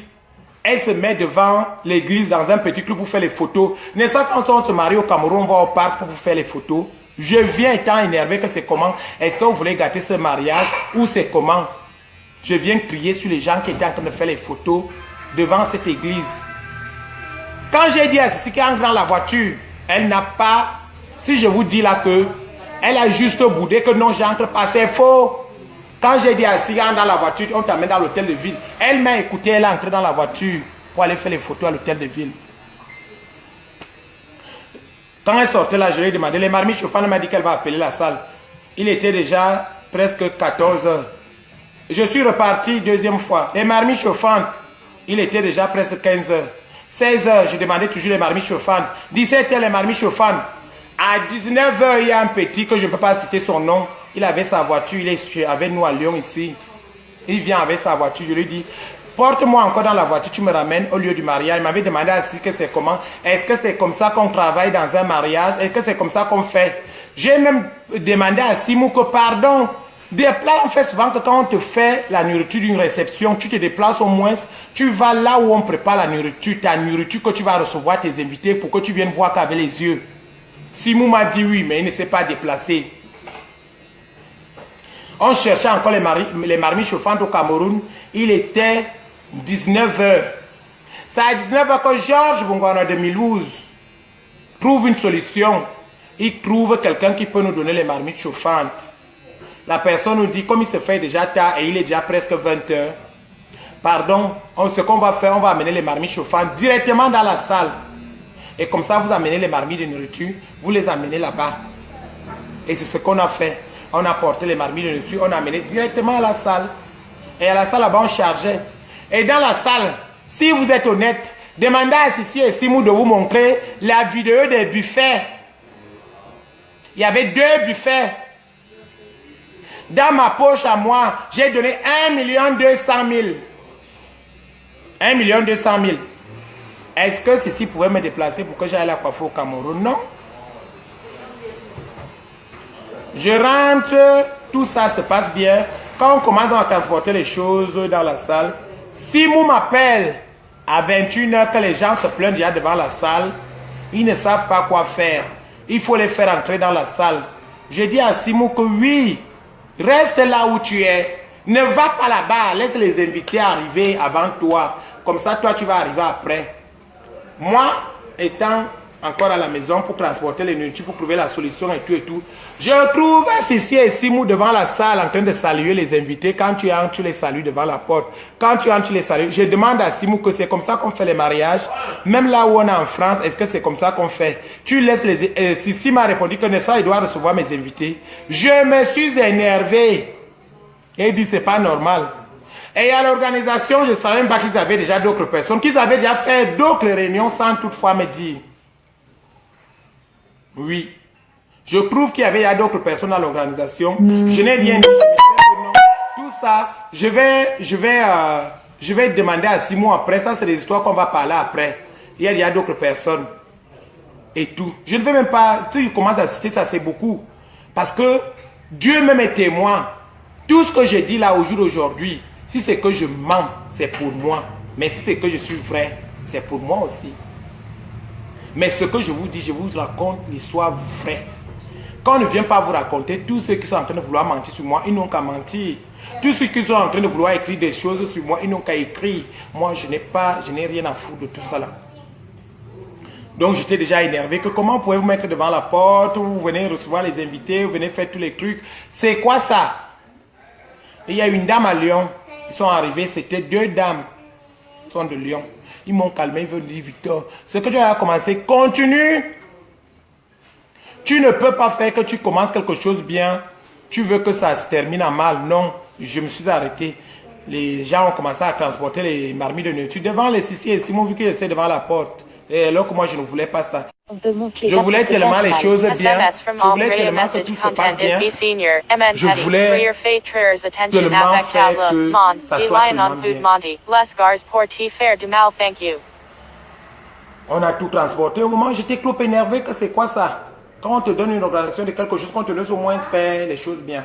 Elle se met devant l'église dans un petit club pour faire les photos. N'est-ce pas quand on se marie au Cameroun, on va au parc pour faire les photos? Je viens étant énervé que c'est comment? Est-ce que vous voulez gâter ce mariage ou c'est comment? Je viens crier sur les gens qui étaient en train de faire les photos devant cette église. Quand j'ai dit à Sissi qu'elle entre dans la voiture, elle n'a pas... Si je vous dis là que elle a juste boudé que non, j'entre pas, c'est faux. Quand j'ai dit à Sissi entre dans la voiture, on t'amène dans l'hôtel de ville. Elle m'a écouté, elle est entrée dans la voiture pour aller faire les photos à l'hôtel de ville. Quand elle sortait là, je lui ai demandé, les marmites chauffantes, elle m'a dit qu'elle va appeler la salle. Il était déjà presque 14 h. Je suis reparti deuxième fois. Les marmites chauffantes, il était déjà presque 15 h. 16 h, je demandais toujours les marmites chauffantes. 17 h, les marmites chauffantes. À 19 h, il y a un petit que je ne peux pas citer son nom. Il avait sa voiture, il est avec nous à Lyon ici. Il vient avec sa voiture, je lui dis, porte-moi encore dans la voiture, tu me ramènes au lieu du mariage. Il m'avait demandé à Sissi que c'est comment. Est-ce que c'est comme ça qu'on travaille dans un mariage? Est-ce que c'est comme ça qu'on fait? J'ai même demandé à Simou que pardon, des plats on fait souvent que quand on te fait la nourriture d'une réception, tu te déplaces au moins, tu vas là où on prépare la nourriture, ta nourriture que tu vas recevoir tes invités pour que tu viennes voir qu'avec les yeux. Simou m'a dit oui, mais il ne s'est pas déplacé. On cherchait encore les marmites chauffantes au Cameroun. Il était 19 h. C'est à 19 h que Georges Bongono de Milouz trouve une solution. Il trouve quelqu'un qui peut nous donner les marmites chauffantes. La personne nous dit, comme il se fait déjà tard et il est déjà presque 20 h, pardon, ce qu'on va faire, on va amener les marmites chauffantes directement dans la salle. Et comme ça, vous amenez les marmites de nourriture, vous les amenez là-bas. Et c'est ce qu'on a fait. On a porté les marmites de nourriture, on a amené directement à la salle. Et à la salle là-bas, on chargeait. Et dans la salle, si vous êtes honnête, demandez à Sissi et Simou de vous montrer la vidéo des buffets. Il y avait 2 buffets. Dans ma poche à moi, j'ai donné 1 200 000. 1 200 000. Est-ce que Sissi pouvait me déplacer pour que j'aille à la coiffure au Cameroun? Non. Je rentre, tout ça se passe bien. Quand on commence à transporter les choses dans la salle, Simou m'appelle à 21 h que les gens se plaignent déjà devant la salle. Ils ne savent pas quoi faire. Il faut les faire entrer dans la salle. Je dis à Simou que oui, reste là où tu es. Ne va pas là-bas, laisse les invités arriver avant toi. Comme ça, toi, tu vas arriver après. Moi, étant encore à la maison pour transporter les nourritures, pour trouver la solution et tout et tout. Je trouve Sissi et Simou devant la salle en train de saluer les invités. Quand tu entres, tu les salues devant la porte. Quand tu entres, tu les salues. Je demande à Simou que c'est comme ça qu'on fait les mariages. Même là où on est en France, est-ce que c'est comme ça qu'on fait? Tu laisses les... Sissi m'a répondu que Nessa, il doit recevoir mes invités. Je me suis énervé. Et il dit, c'est pas normal. Et à l'organisation, je ne savais même pas qu'ils avaient déjà d'autres personnes, qu'ils avaient déjà fait d'autres réunions sans toutefois me dire. Oui. Je prouve qu'il y avait d'autres personnes à l'organisation. Je n'ai rien dit. Tout ça, je vais demander à Simon après. Ça, c'est des histoires qu'on va parler après. Il y a d'autres personnes. Et tout. Je ne vais même pas... Tu sais, je commence à citer ça, c'est beaucoup. Parce que Dieu même est témoin. Tout ce que je dis là au jour d'aujourd'hui, si c'est que je mens, c'est pour moi. Mais si c'est que je suis vrai, c'est pour moi aussi. Mais ce que je vous dis, je vous raconte l'histoire vraie. Quand on ne vient pas vous raconter, tous ceux qui sont en train de vouloir mentir sur moi, ils n'ont qu'à mentir. Tous ceux qui sont en train de vouloir écrire des choses sur moi, ils n'ont qu'à écrire. Moi, je n'ai rien à foutre de tout ça là. Donc, j'étais déjà énervé que comment pouvez-vous mettre devant la porte, vous venez recevoir les invités, vous venez faire tous les trucs. C'est quoi ça? Et il y a une dame à Lyon. Ils sont arrivés, c'était 2 dames. Ils sont de Lyon. Ils m'ont calmé, ils veulent dire, Victor, ce que tu as commencé, continue. Tu ne peux pas faire que tu commences quelque chose bien. Tu veux que ça se termine en mal. Non, je me suis arrêté. Les gens ont commencé à transporter les marmites de nourriture devant les Sissi et Simon, vu qu'ils étaient devant la porte. Et alors que moi, je ne voulais pas ça. Je voulais tellement les choses bien. Je voulais tellement que tout se passe bien. Je voulais tellement faire que ça soit tellement bien. On a tout transporté. Au moment où j'étais trop énervé que c'est quoi ça? Quand on te donne une organisation de quelque chose, qu'on te laisse au moins faire les choses bien.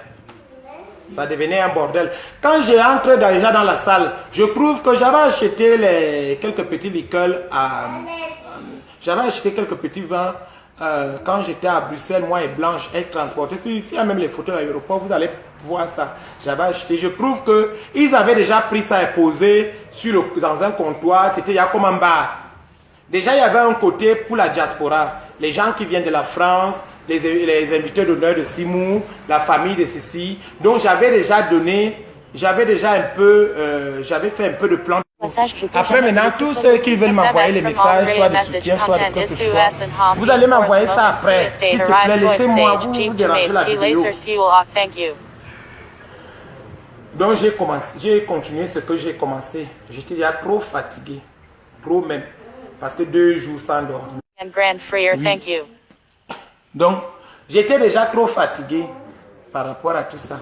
Ça devenait un bordel. Quand j'ai entré déjà dans la salle, je prouve que j'avais acheté quelques petits liqueurs j'avais acheté quelques petits vins quand j'étais à Bruxelles, moi et Blanche, elle transportait. Ici, il y a même les photos de l'aéroport, vous allez voir ça. J'avais acheté. Je prouve qu'ils avaient déjà pris ça et posé dans un comptoir. C'était il y a comme un bar. Déjà, il y avait un côté pour la diaspora. Les gens qui viennent de la France, les invités d'honneur de Simou, la famille de Sissi. Donc, j'avais déjà un peu, j'avais fait un peu de plan. Après, maintenant, tous ceux qui veulent m'envoyer les messages, soit de soutien, soit de quelque chose, vous allez m'envoyer ça après. S'il te plaît, laissez-moi vous déranger la vidéo. Donc, j'ai continué ce que j'ai commencé. J'étais déjà trop fatigué. Trop même. Parce que 2 jours sans dormir. Oui. Donc, j'étais déjà trop fatigué par rapport à tout ça.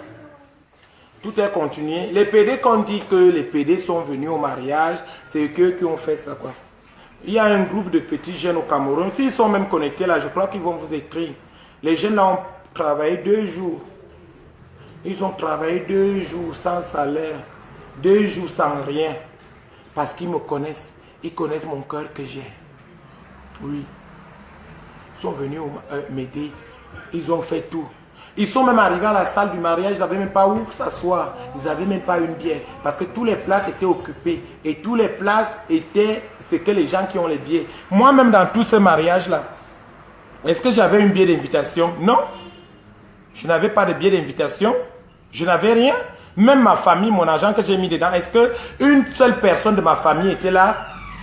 Tout est continué. Les PD, qu'on dit que les PD sont venus au mariage, c'est eux qui ont fait ça, quoi. Il y a un groupe de petits jeunes au Cameroun. S'ils sont même connectés là, je crois qu'ils vont vous écrire. Les jeunes là ont travaillé 2 jours. Ils ont travaillé 2 jours sans salaire. 2 jours sans rien. Parce qu'ils me connaissent. Ils connaissent mon cœur que j'ai. Oui. Ils sont venus m'aider. Ils ont fait tout. Ils sont même arrivés à la salle du mariage, ils n'avaient même pas où s'asseoir. Ils n'avaient même pas une bière. Parce que toutes les places étaient occupées. Et toutes les places étaient, c'est que les gens qui ont les billets. Moi-même dans tout ce mariage-là, est-ce que j'avais une billet d'invitation? Non. Je n'avais pas de billet d'invitation. Je n'avais rien. Même ma famille, mon argent que j'ai mis dedans, est-ce qu'une seule personne de ma famille était là?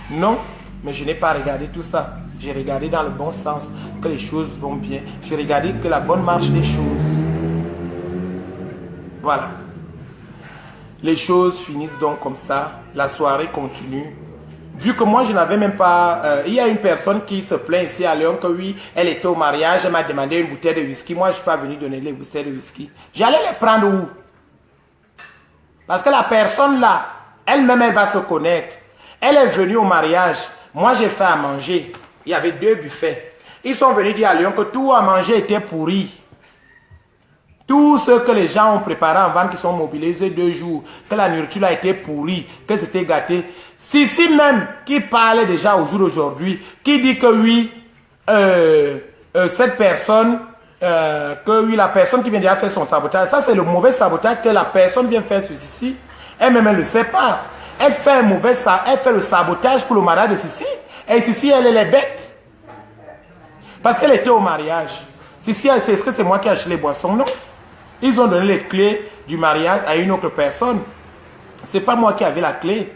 Non. Mais je n'ai pas regardé tout ça. J'ai regardé dans le bon sens, que les choses vont bien. J'ai regardé que la bonne marche des choses. Voilà. Les choses finissent donc comme ça. La soirée continue. Vu que moi, je n'avais même pas... il y a une personne qui se plaint ici à Lyon que oui, elle était au mariage, elle m'a demandé une bouteille de whisky. Moi, je ne suis pas venu donner les bouteilles de whisky. J'allais les prendre où? Parce que la personne là, elle-même, elle va se connaître. Elle est venue au mariage. Moi, j'ai fait à manger. Il y avait 2 buffets. Ils sont venus dire à Lyon que tout à manger était pourri. Tout ce que les gens ont préparé en vente, qui sont mobilisés 2 jours, que la nourriture a été pourrie, que c'était gâté. Sissi même, qui parlait déjà au jour d'aujourd'hui, qui dit que oui, cette personne, que oui, la personne qui vient déjà faire son sabotage, ça c'est le mauvais sabotage que la personne vient faire sur Sissi. Elle-même, elle ne le sait pas. Elle fait le sabotage pour le mariage de Sissi. Et Sissi, elle est bête. Parce qu'elle était au mariage. Est-ce que c'est moi qui ai acheté les boissons? Non. Ils ont donné les clés du mariage à une autre personne. Ce n'est pas moi qui avais la clé.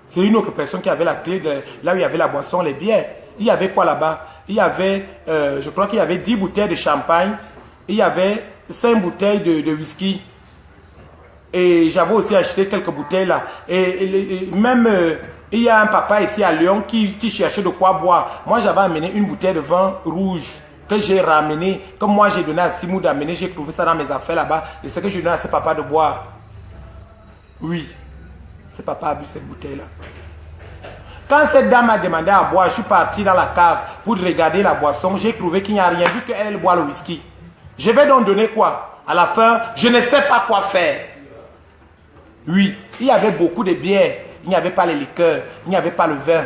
C'est une autre personne qui avait la clé de là où il y avait la boisson, les bières. Il y avait quoi là-bas? Il y avait, je crois qu'il y avait 10 bouteilles de champagne. Il y avait 5 bouteilles de whisky. Et j'avais aussi acheté quelques bouteilles là. Et même, il y a un papa ici à Lyon qui cherchait de quoi boire. Moi, j'avais amené une bouteille de vin rouge que j'ai ramené. Comme moi, j'ai donné à Simou d'amener. J'ai trouvé ça dans mes affaires là-bas. Et c'est que j'ai donné à ce papa de boire. Oui. Ce papa a bu cette bouteille-là. Quand cette dame m'a demandé à boire, je suis parti dans la cave pour regarder la boisson. J'ai trouvé qu'il n'y a rien vu qu'elle boit le whisky. Je vais donc donner quoi? À la fin, je ne sais pas quoi faire. Oui, il y avait beaucoup de bières. Il n'y avait pas les liqueurs. Il n'y avait pas le vin.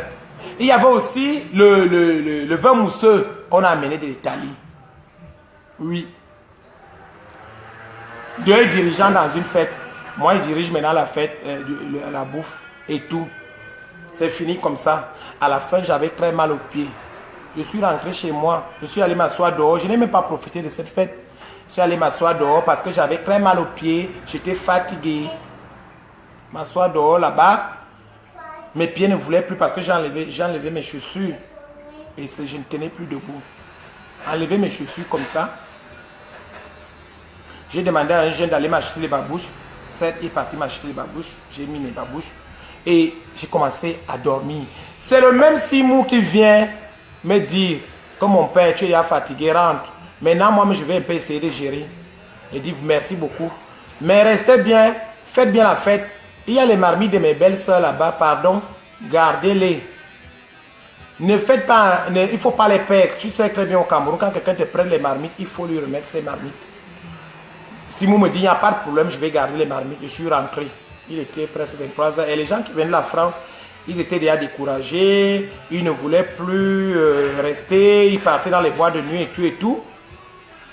Il y avait aussi le vin mousseux qu'on a amené de l'Italie. Oui. Deux dirigeants dans une fête. Moi, je dirige maintenant la fête, la bouffe et tout. C'est fini comme ça. À la fin, j'avais très mal aux pieds. Je suis rentré chez moi. Je suis allé m'asseoir dehors. Je n'ai même pas profité de cette fête. Je suis allé m'asseoir dehors parce que j'avais très mal aux pieds. J'étais fatigué. M'asseoir dehors là-bas. Mes pieds ne voulaient plus parce que j'ai enlevé mes chaussures. Et je ne tenais plus debout. Enlever mes chaussures comme ça. J'ai demandé à un jeune d'aller m'acheter les babouches. Certes, il est parti m'acheter les babouches. J'ai mis mes babouches. Et j'ai commencé à dormir. C'est le même Simou qui vient me dire que mon père, tu es fatigué, rentre. Maintenant, moi, je vais un peu essayer de gérer. Il dit merci beaucoup. Mais restez bien, faites bien la fête. Il y a les marmites de mes belles soeurs là-bas, pardon. Gardez-les. Ne faites pas, il ne faut pas les perdre. Tu sais très bien au Cameroun, quand quelqu'un te prend les marmites, il faut lui remettre ses marmites. Simou me dit, il n'y a pas de problème, je vais garder les marmites. Je suis rentré. Il était presque 23 heures. Et les gens qui viennent de la France, ils étaient déjà découragés. Ils ne voulaient plus rester. Ils partaient dans les boîtes de nuit et tout et tout.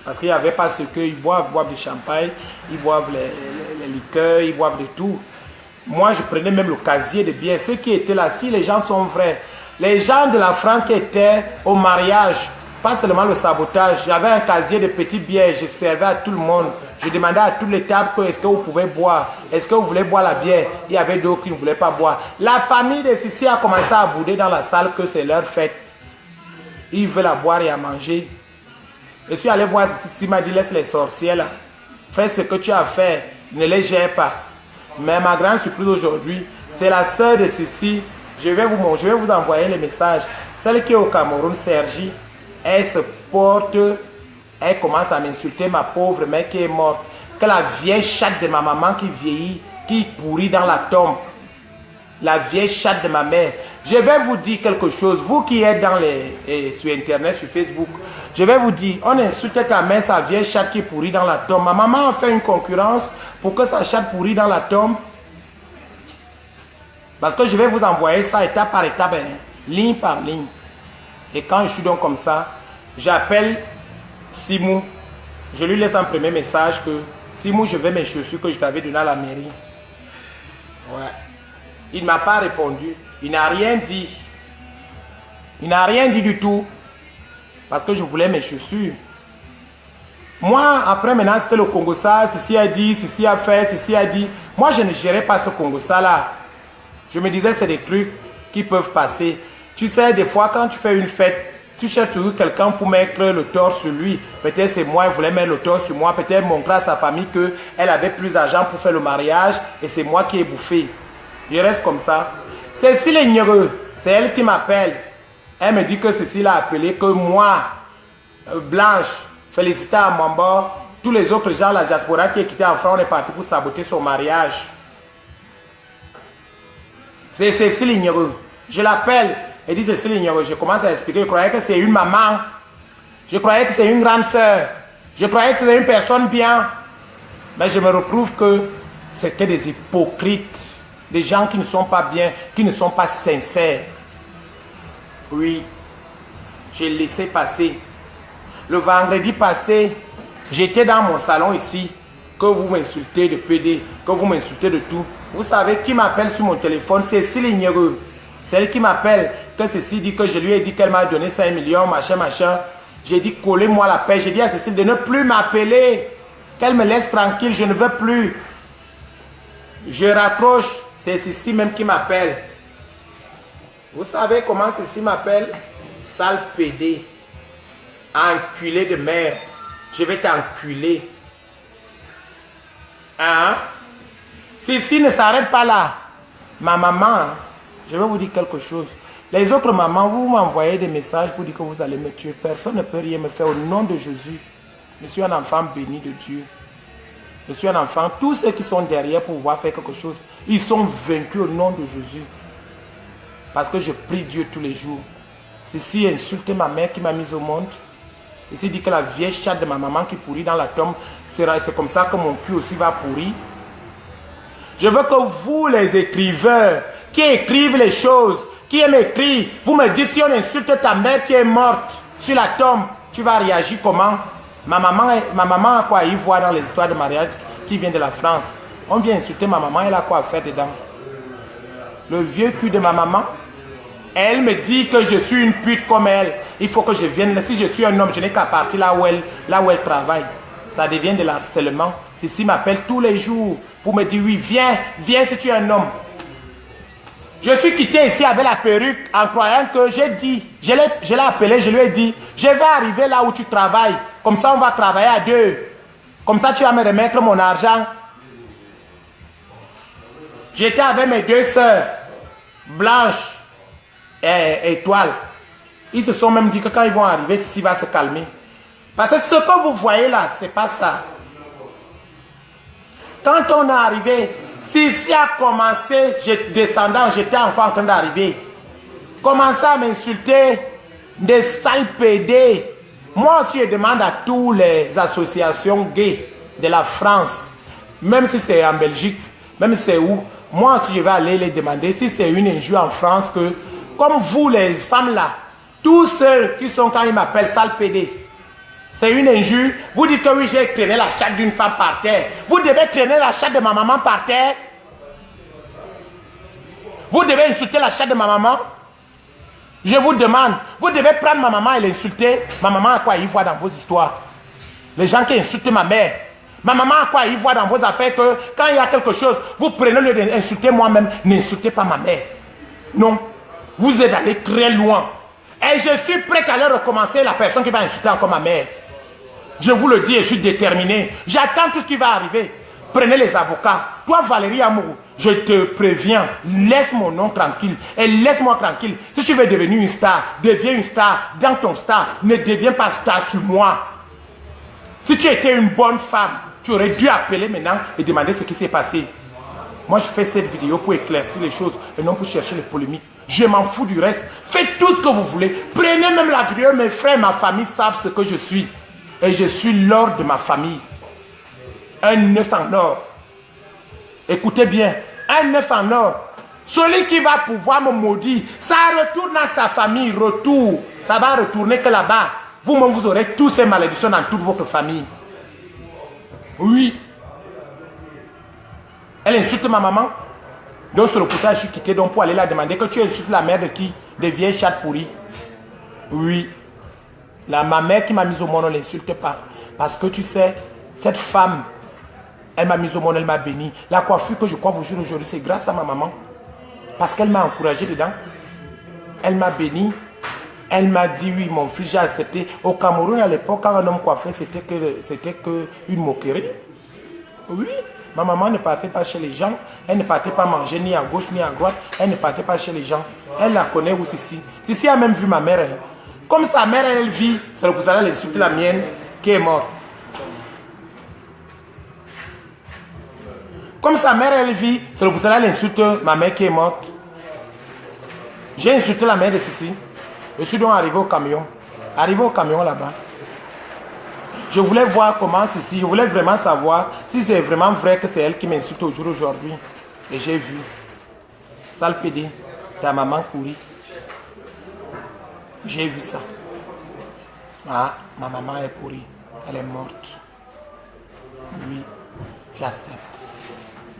Parce qu'il n'y avait pas ce qu'ils boivent. Ils boivent du champagne, ils boivent les liqueurs, ils boivent de tout. Moi, je prenais même le casier de bière. Ceux qui étaient là, si les gens sont vrais, les gens de la France qui étaient au mariage, pas seulement le sabotage, j'avais un casier de petites bières, je servais à tout le monde. Je demandais à toutes les tables est-ce que vous pouvez boire, est-ce que vous voulez boire la bière. Il y avait d'autres qui ne voulaient pas boire. La famille de Sissi a commencé à bouder dans la salle que c'est leur fête. Ils veulent à boire et à manger. Je suis allé voir Sissi, m'a dit laisse les sorcières là. Fais ce que tu as fait, ne les gère pas. Mais ma grande surprise aujourd'hui, c'est la sœur de Sissi. Je vais vous envoyer les messages. Celle qui est au Cameroun, Sergi, elle se porte, elle commence à m'insulter, ma pauvre mère qui est morte. Que la vieille chatte de ma maman qui vieillit, qui pourrit dans la tombe. La vieille chatte de ma mère. Je vais vous dire quelque chose. Vous qui êtes sur Internet, sur Facebook, je vais vous dire, on insulte ta mère, sa vieille chatte qui pourrit dans la tombe. Ma maman a fait une concurrence pour que sa chatte pourrit dans la tombe. Parce que je vais vous envoyer ça étape par étape, hein, ligne par ligne. Et quand je suis donc comme ça, j'appelle Simou. Je lui laisse un premier message que Simou, je veux mes chaussures que je t'avais données à la mairie. Ouais. Il ne m'a pas répondu. Il n'a rien dit. Il n'a rien dit du tout. Parce que je voulais mes chaussures. Moi, après maintenant, c'était le Congo-ça. Ceci a dit, ceci a fait, ceci a dit. Moi, je ne gérais pas ce Congo-ça là. Je me disais, c'est des trucs qui peuvent passer. Tu sais, des fois, quand tu fais une fête, tu cherches toujours quelqu'un pour mettre le tort sur lui. Peut-être c'est moi, il voulait mettre le tort sur moi. Peut-être montrer à sa famille qu'elle avait plus d'argent pour faire le mariage et c'est moi qui ai bouffé. Je reste comme ça. Cécile Ignereux, c'est elle qui m'appelle. Elle me dit que Cécile a appelé, que moi, Blanche, Félicité à Mamba, tous les autres gens, la diaspora qui est quitté en France, on est parti pour saboter son mariage. C'est Cécile Ignereux. Je l'appelle. Elle dit Cécile Ignereux. Je commence à expliquer. Je croyais que c'est une maman. Je croyais que c'est une grande sœur. Je croyais que c'est une personne bien. Mais je me retrouve que c'était des hypocrites. Des gens qui ne sont pas bien, qui ne sont pas sincères. Oui. J'ai laissé passer. Le vendredi passé, j'étais dans mon salon ici. Que vous m'insultez de PD, que vous m'insultez de tout. Vous savez qui m'appelle sur mon téléphone? Cécile Ignereux. C'est elle qui m'appelle. Que Cécile dit que je lui ai dit qu'elle m'a donné 5 millions, machin, machin. J'ai dit, collez-moi la paix. J'ai dit à Cécile de ne plus m'appeler. Qu'elle me laisse tranquille, je ne veux plus. Je raccroche. C'est Cécile même qui m'appelle. Vous savez comment Cécile m'appelle? Sale pédé. Enculé de merde. Je vais t'enculer. Hein? Cécile ne s'arrête pas là. Ma maman, je vais vous dire quelque chose. Les autres mamans, vous m'envoyez des messages pour dire que vous allez me tuer. Personne ne peut rien me faire au nom de Jésus. Je suis un enfant béni de Dieu. Je suis un enfant. Tous ceux qui sont derrière pour pouvoir faire quelque chose, ils sont vaincus au nom de Jésus. Parce que je prie Dieu tous les jours. Ceci insulte ma mère qui m'a mise au monde. Ici dit que la vieille chatte de ma maman qui pourrit dans la tombe, c'est comme ça que mon cul aussi va pourrir. Je veux que vous, les écrivains, qui écrivent les choses, qui aiment écrire, vous me dites si on insulte ta mère qui est morte sur la tombe, tu vas réagir comment? Ma maman a quoi à y voir dans les histoires de mariage qui viennent de la France? On vient insulter ma maman, elle a quoi à faire dedans? Le vieux cul de ma maman, elle me dit que je suis une pute comme elle. Il faut que je vienne. Si je suis un homme, je n'ai qu'à partir là où elle travaille. Ça devient de l'harcèlement. Ceci m'appelle tous les jours pour me dire oui, viens si tu es un homme. Je suis quitté ici avec la perruque en croyant que j'ai dit, je l'ai appelé, je lui ai dit, je vais arriver là où tu travailles. Comme ça, on va travailler à deux. Comme ça, tu vas me remettre mon argent. J'étais avec mes deux sœurs, Blanche et Étoile. Ils se sont même dit que quand ils vont arriver, ceci va se calmer. Parce que ce que vous voyez là, c'est pas ça. Quand on est arrivé, Sissi a commencé, descendant, j'étais encore en train d'arriver. Commençait à m'insulter, des sales pédés. Moi, je demande à toutes les associations gays de la France, même si c'est en Belgique, même si c'est où, moi, si je vais aller les demander, si c'est une injure en France, que comme vous, les femmes là, tous ceux qui sont quand ils m'appellent sale pédé, c'est une injure. Vous dites que oui, j'ai traîné la chatte d'une femme par terre. Vous devez traîner la chatte de ma maman par terre. Vous devez insulter la chatte de ma maman. Je vous demande, vous devez prendre ma maman et l'insulter. Ma maman a quoi y voir dans vos histoires? Les gens qui insultent ma mère. Ma maman a quoi y voir dans vos affaires que quand il y a quelque chose, vous prenez le d'insulter moi-même. N'insultez pas ma mère. Non. Vous êtes allé très loin. Et je suis prêt à leur recommencer la personne qui va insulter encore ma mère. Je vous le dis et je suis déterminé. J'attends tout ce qui va arriver. Prenez les avocats. Toi, Valérie Amourou, je te préviens, laisse mon nom tranquille. Et laisse-moi tranquille. Si tu veux devenir une star, deviens une star. Dans ton star, ne deviens pas star sur moi. Si tu étais une bonne femme, tu aurais dû appeler maintenant et demander ce qui s'est passé. Moi, je fais cette vidéo pour éclaircir les choses et non pour chercher les polémiques. Je m'en fous du reste. Faites tout ce que vous voulez. Prenez même la vidéo. Mes frères, ma famille savent ce que je suis. Et je suis l'or de ma famille. Un œuf en or. Écoutez bien. Un œuf en or. Celui qui va pouvoir me maudire, ça retourne dans sa famille. Retour. Ça va retourner que là-bas. Vous-même, vous aurez toutes ces malédictions dans toute votre famille. Oui. Elle insulte ma maman. Donc sur le coup, je suis quitté donc pour aller la demander que tu insultes la mère de qui? Des vieilles chattes pourries. Oui. Ma mère qui m'a mise au monde, on ne l'insulte pas. Parce que tu sais, cette femme, elle m'a mise au monde, elle m'a béni. La coiffure que je crois vous jure aujourd'hui, c'est grâce à ma maman. Parce qu'elle m'a encouragé dedans. Elle m'a béni. Elle m'a dit oui, mon fils, j'ai accepté. Au Cameroun, à l'époque, quand un homme coiffait, c'était que une moquerie. Oui. Ma maman ne partait pas chez les gens. Elle ne partait pas manger ni à gauche ni à droite. Elle ne partait pas chez les gens. Elle la connaît où Sissi. Sissi a même vu ma mère. Hein. Comme sa mère, elle vit, c'est le cousin, elle insulte la mienne qui est morte. Comme sa mère, elle vit, c'est le cousin, elle insulte ma mère qui est morte. J'ai insulté la mère de Sissi. Je suis donc arrivé au camion. Arrivé au camion là-bas. Je voulais voir comment Sissi, je voulais vraiment savoir si c'est vraiment vrai que c'est elle qui m'insulte au jour d'aujourd'hui. Et j'ai vu. Sale pédé, ta maman courit. J'ai vu ça. Ah, ma maman est pourrie. Elle est morte. Oui, j'accepte.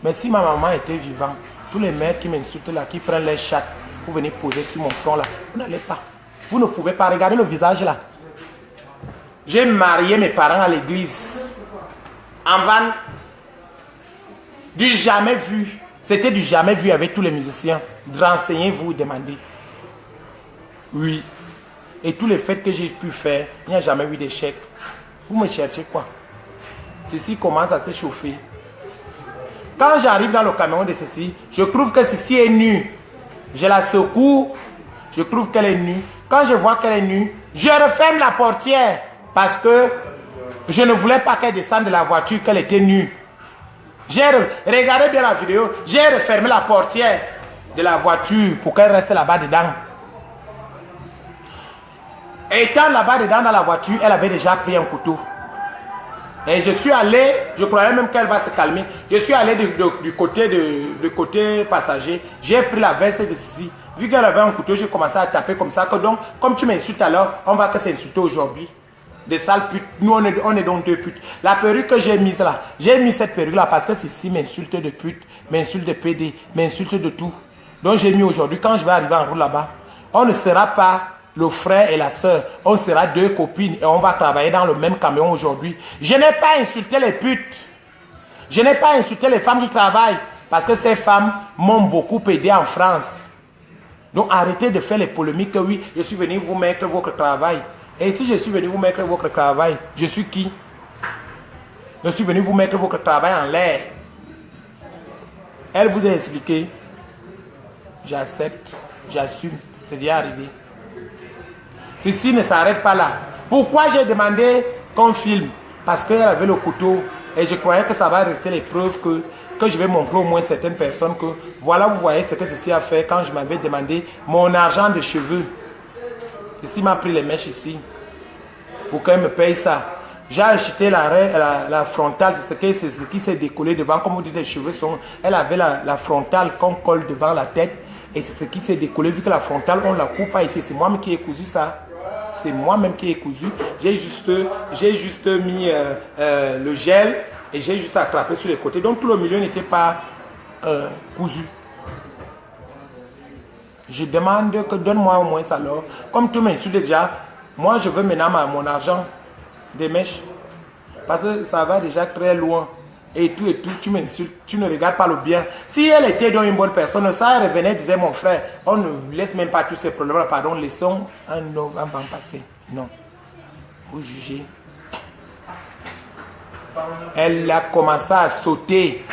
Mais si ma maman était vivante, tous les mères qui m'insultent là, qui prennent les chattes pour venir poser sur mon front là, vous n'allez pas. Vous ne pouvez pas regarder le visage là. J'ai marié mes parents à l'église. En van. Du jamais vu. C'était du jamais vu avec tous les musiciens. Renseignez-vous, demandez. Oui. Et tous les fêtes que j'ai pu faire, il n'y a jamais eu d'échec. Vous me cherchez quoi? Ceci commence à se chauffer. Quand j'arrive dans le camion de ceci, je trouve que ceci est nue. Je la secoue, je trouve qu'elle est nue. Quand je vois qu'elle est nue, je referme la portière parce que je ne voulais pas qu'elle descende de la voiture, qu'elle était nue. Regardez bien la vidéo, j'ai refermé la portière de la voiture pour qu'elle reste là-bas dedans. Étant là-bas dedans dans la voiture, elle avait déjà pris un couteau. Et je suis allé, je croyais même qu'elle va se calmer. Je suis allé du côté passager. J'ai pris la veste de ceci. Vu qu'elle avait un couteau, j'ai commencé à taper comme ça. Que donc, comme tu m'insultes alors, on va que s'insulter aujourd'hui. Des sales putes. Nous, on est donc deux putes. La perruque que j'ai mise là, j'ai mis cette perruque là parce que ceci m'insulte de pute, m'insulte de PD, m'insulte de tout. Donc j'ai mis aujourd'hui, quand je vais arriver en route là-bas, on ne sera pas le frère et la soeur, on sera deux copines et on va travailler dans le même camion aujourd'hui. Je n'ai pas insulté les putes. Je n'ai pas insulté les femmes qui travaillent parce que ces femmes m'ont beaucoup aidé en France. Donc arrêtez de faire les polémiques que oui, je suis venu vous mettre votre travail. Et si je suis venu vous mettre votre travail, je suis qui? Je suis venu vous mettre votre travail en l'air. Elle vous a expliqué. J'accepte, j'assume, c'est déjà arrivé. Ceci ne s'arrête pas là. Pourquoi j'ai demandé qu'on filme? Parce qu'elle avait le couteau et je croyais que ça va rester les preuves que je vais montrer au moins certaines personnes que voilà, vous voyez ce que ceci a fait quand je m'avais demandé mon argent de cheveux. Ceci m'a pris les mèches ici pour qu'elle me paye ça. J'ai acheté la frontale, c'est ce qui s'est décollé devant, comme vous dites, les cheveux sont... Elle avait la frontale qu'on colle devant la tête et c'est ce qui s'est décollé, vu que la frontale, on la coupe pas ici. C'est moi-même qui ai cousu ça. C'est moi-même qui ai cousu. J'ai juste mis le gel et j'ai juste attrapé sur les côtés. Donc tout le milieu n'était pas cousu. Je demande que donne-moi au moins ça alors. Comme tout m'insulte déjà, moi je veux maintenant mon argent des mèches. Parce que ça va déjà très loin. Et tout, tu m'insultes, tu ne regardes pas le bien. Si elle était donc une bonne personne, ça elle revenait, disait mon frère, on ne laisse même pas tous ces problèmes-là, pardon, laissons un homme en passer. Non. Vous jugez. Elle a commencé à sauter.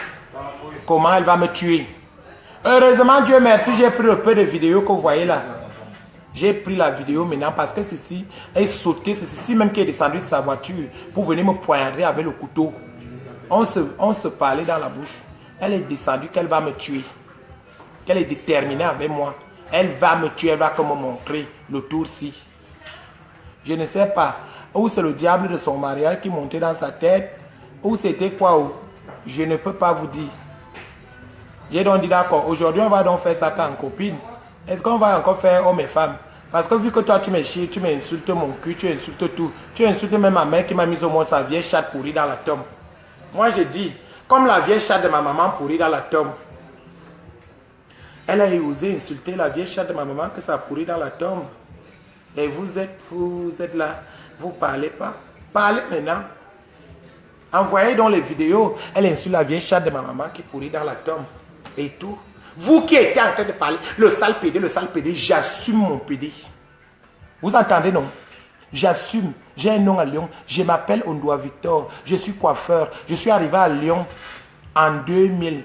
Comment elle va me tuer? Heureusement, Dieu merci, j'ai pris le peu de vidéos que vous voyez là. J'ai pris la vidéo maintenant parce que ceci est sauté, c'est ceci même qui est descendu de sa voiture pour venir me poignarder avec le couteau. On se parlait dans la bouche. Elle est descendue qu'elle va me tuer. Qu'elle est déterminée avec moi. Elle va me tuer, elle va me montrer le tour-ci. Je ne sais pas. Ou c'est le diable de son mariage qui montait dans sa tête. Ou c'était quoi? Je ne peux pas vous dire. J'ai donc dit d'accord, aujourd'hui on va donc faire ça qu'en copine. Est-ce qu'on va encore faire homme et femme? Parce que vu que toi tu me chies, tu m'insultes mon cul, tu insultes tout. Tu insultes même ma mère qui m'a mis au monde sa vieille chatte pourrie dans la tombe. Moi je dis, comme la vieille chatte de ma maman pourrie dans la tombe. Elle a osé insulter la vieille chatte de ma maman que ça pourrit dans la tombe. Et vous êtes là, vous parlez pas. Parlez maintenant. Envoyez donc les vidéos. Elle insulte la vieille chatte de ma maman qui pourrit dans la tombe. Et tout. Vous qui étiez en train de parler, le sale PD, j'assume mon PD. Vous entendez, non? J'assume. J'ai un nom à Lyon. Je m'appelle Ondoa Victor. Je suis coiffeur. Je suis arrivé à Lyon en 2000.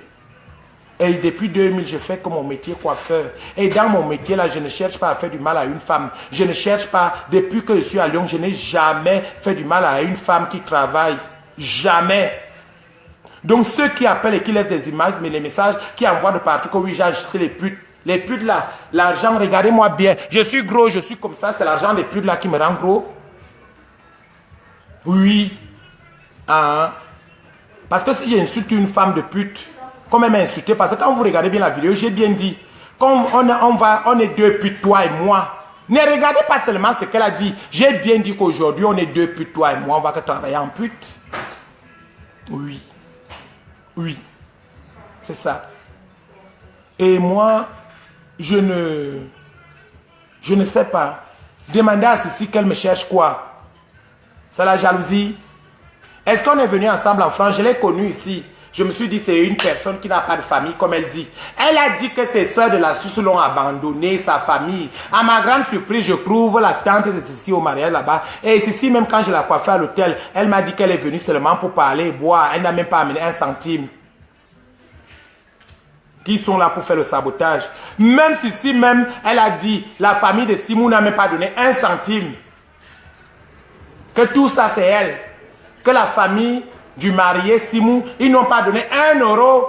Et depuis 2000, je fais que mon métier coiffeur. Et dans mon métier, là, je ne cherche pas à faire du mal à une femme. Je ne cherche pas, depuis que je suis à Lyon, je n'ai jamais fait du mal à une femme qui travaille. Jamais. Donc ceux qui appellent et qui laissent des images, mais les messages, qui envoient de partout que oui, j'ai acheté les putes. Les putes là, l'argent, regardez-moi bien. Je suis gros, je suis comme ça, c'est l'argent des putes là qui me rend gros. Oui. Ah. Parce que si j'insulte une femme de pute, comme elle m'a insulté, parce que quand vous regardez bien la vidéo, j'ai bien dit, comme on est deux putes, toi et moi. Ne regardez pas seulement ce qu'elle a dit. J'ai bien dit qu'aujourd'hui, on est deux putes, toi et moi, on va que travailler en pute. Oui. Oui. C'est ça. Et moi, je ne sais pas. Demandez à Ceci qu'elle me cherche quoi. C'est la jalousie. Est-ce qu'on est venu ensemble en France? Je l'ai connu ici. Je me suis dit, c'est une personne qui n'a pas de famille, comme elle dit. Elle a dit que ses soeurs de la source l'ont abandonné, sa famille. À ma grande surprise, je trouve la tante de Cécile au mariage là-bas. Et Cécile, même quand je la coiffais à l'hôtel, elle m'a dit qu'elle est venue seulement pour parler et boire. Elle n'a même pas amené un centime. Qui sont là pour faire le sabotage. Même Cécile, même, elle a dit, la famille de Simon n'a même pas donné un centime. Que tout ça, c'est elle. Que la famille du marié Simou, ils n'ont pas donné 1 euro.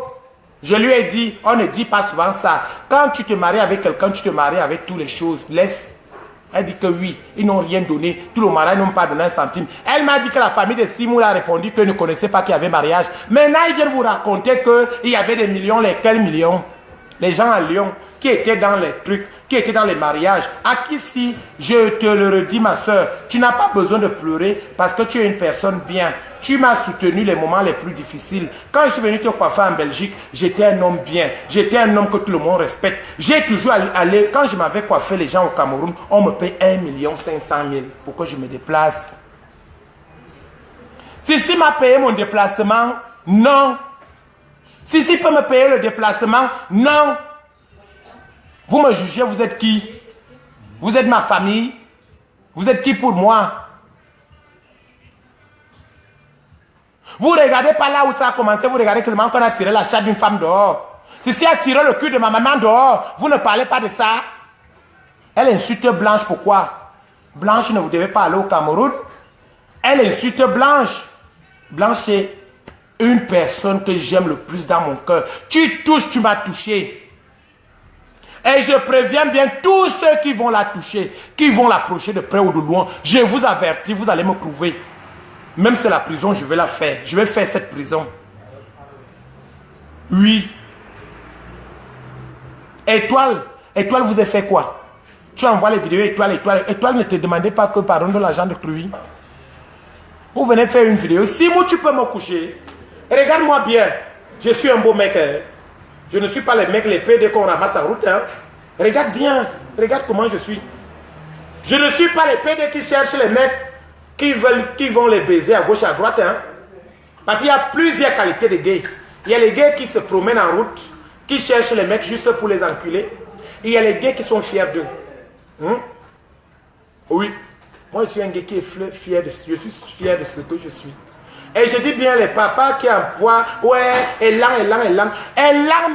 Je lui ai dit, on ne dit pas souvent ça. Quand tu te maries avec quelqu'un, tu te maries avec toutes les choses. Laisse. Elle dit que oui, ils n'ont rien donné. Tout le mariage n'ont pas donné un centime. Elle m'a dit que la famille de Simou a répondu qu'elle ne connaissait pas qu'il y avait mariage. Maintenant, ils viennent vous raconter qu'il y avait des millions. Lesquels millions? Les gens à Lyon qui étaient dans les trucs, qui étaient dans les mariages. À qui si, je te le redis ma soeur, tu n'as pas besoin de pleurer parce que tu es une personne bien. Tu m'as soutenu les moments les plus difficiles. Quand je suis venu te coiffer en Belgique, j'étais un homme bien. J'étais un homme que tout le monde respecte. J'ai toujours allé, quand je m'avais coiffé les gens au Cameroun, on me paye 1 500 000 pour que je me déplace. Si m'a payé mon déplacement, non. Si peut me payer le déplacement, non. Vous me jugez, vous êtes qui? Vous êtes ma famille? Vous êtes qui pour moi? Vous regardez pas là où ça a commencé, vous regardez seulement qu'on a tiré la chatte d'une femme dehors. Si a tiré le cul de ma maman dehors, vous ne parlez pas de ça. Elle insulte Blanche, pourquoi? Blanche ne vous devez pas aller au Cameroun. Elle insulte Blanche. Blanche, c'est une personne que j'aime le plus dans mon cœur. Tu touches, tu m'as touché. Et je préviens bien tous ceux qui vont la toucher, qui vont l'approcher de près ou de loin. Je vous avertis, vous allez me trouver. Même si c'est la prison, je vais la faire. Je vais faire cette prison. Oui. Étoile, vous avez fait quoi? Tu envoies les vidéos Étoile. Étoile ne te demandait pas que pardon de l'argent de Cruy. Vous venez faire une vidéo. Si moi tu peux me coucher, regarde-moi bien. Je suis un beau mec. Hein. Je ne suis pas les mecs, les PD qu'on ramasse en route. Hein. Regarde bien. Regarde comment je suis. Je ne suis pas les PD qui cherchent les mecs qui vont les baiser à gauche et à droite. Hein. Parce qu'il y a plusieurs qualités de gays. Il y a les gays qui se promènent en route, qui cherchent les mecs juste pour les enculer. Et il y a les gays qui sont fiers d'eux. Hein? Oui. Moi, je suis un gay qui est fier de, je suis fier de ce que je suis. Et je dis bien les papas qui envoient, ouais, élan,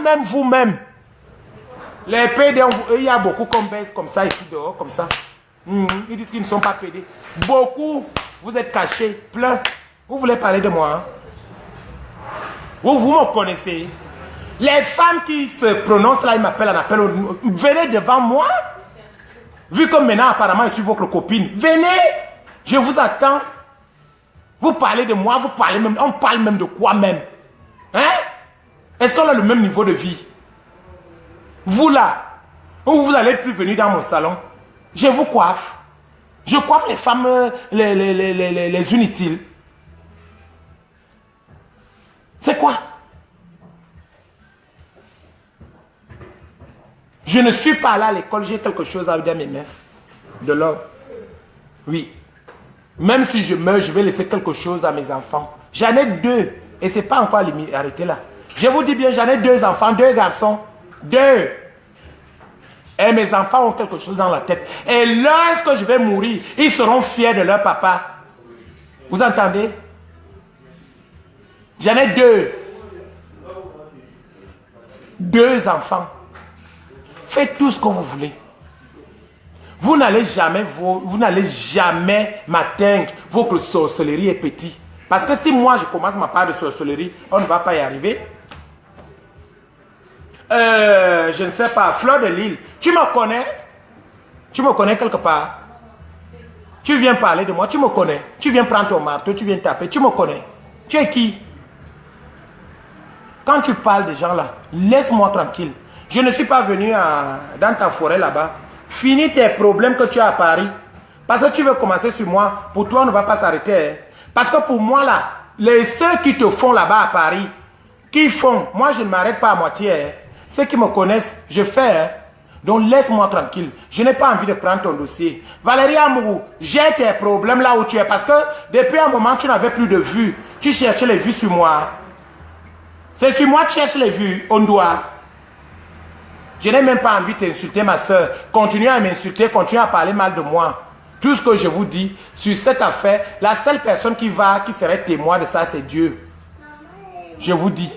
même vous-même. Les PD, il y a beaucoup qu'on baisse comme ça, ici dehors, comme ça. Ils disent qu'ils ne sont pas PD. Beaucoup, vous êtes cachés, plein. Vous voulez parler de moi? Hein? Vous me connaissez. Les femmes qui se prononcent là, ils m'appellent en appel. Venez devant moi. Vu que maintenant, apparemment, je suis votre copine. Venez, je vous attends. Vous parlez de moi, vous parlez même, on parle même de quoi même? Hein? Est-ce qu'on a le même niveau de vie? Vous là, vous n'allez plus venir dans mon salon. Je vous coiffe. Je coiffe les femmes, les inutiles. C'est quoi? Je ne suis pas allé à l'école, j'ai quelque chose à dire à mes meufs. De l'or. Oui. Même si je meurs, je vais laisser quelque chose à mes enfants. J'en ai 2. Et ce n'est pas encore arrêté là. Je vous dis bien, j'en ai 2 enfants, 2 garçons. 2. Et mes enfants ont quelque chose dans la tête. Et lorsque je vais mourir, ils seront fiers de leur papa. Vous entendez? J'en ai 2. 2 enfants. Faites tout ce que vous voulez. Vous n'allez jamais m'atteindre. Votre sorcellerie est petite. Parce que si moi je commence ma part de sorcellerie, on ne va pas y arriver. Je ne sais pas, Fleur de Lille, tu me connais? Tu me connais quelque part? Tu viens parler de moi, tu me connais? Tu viens prendre ton marteau, tu viens taper, tu me connais? Tu es qui? Quand tu parles de gens là, laisse-moi tranquille. Je ne suis pas venu dans ta forêt là-bas. Finis tes problèmes que tu as à Paris. Parce que tu veux commencer sur moi. Pour toi, on ne va pas s'arrêter. Hein. Parce que pour moi là, ceux qui te font là-bas à Paris, qui font, moi je ne m'arrête pas à moitié. Hein. Ceux qui me connaissent, je fais. Hein. Donc laisse-moi tranquille. Je n'ai pas envie de prendre ton dossier. Valérie Amourou, j'ai tes problèmes là où tu es. Parce que depuis un moment, tu n'avais plus de vues. Tu cherchais les vues sur moi. C'est sur moi que tu cherches les vues. On doit. Je n'ai même pas envie de t'insulter, ma soeur. Continuez à m'insulter, continuez à parler mal de moi. Tout ce que je vous dis sur cette affaire, la seule personne qui serait témoin de ça, c'est Dieu. Je vous dis.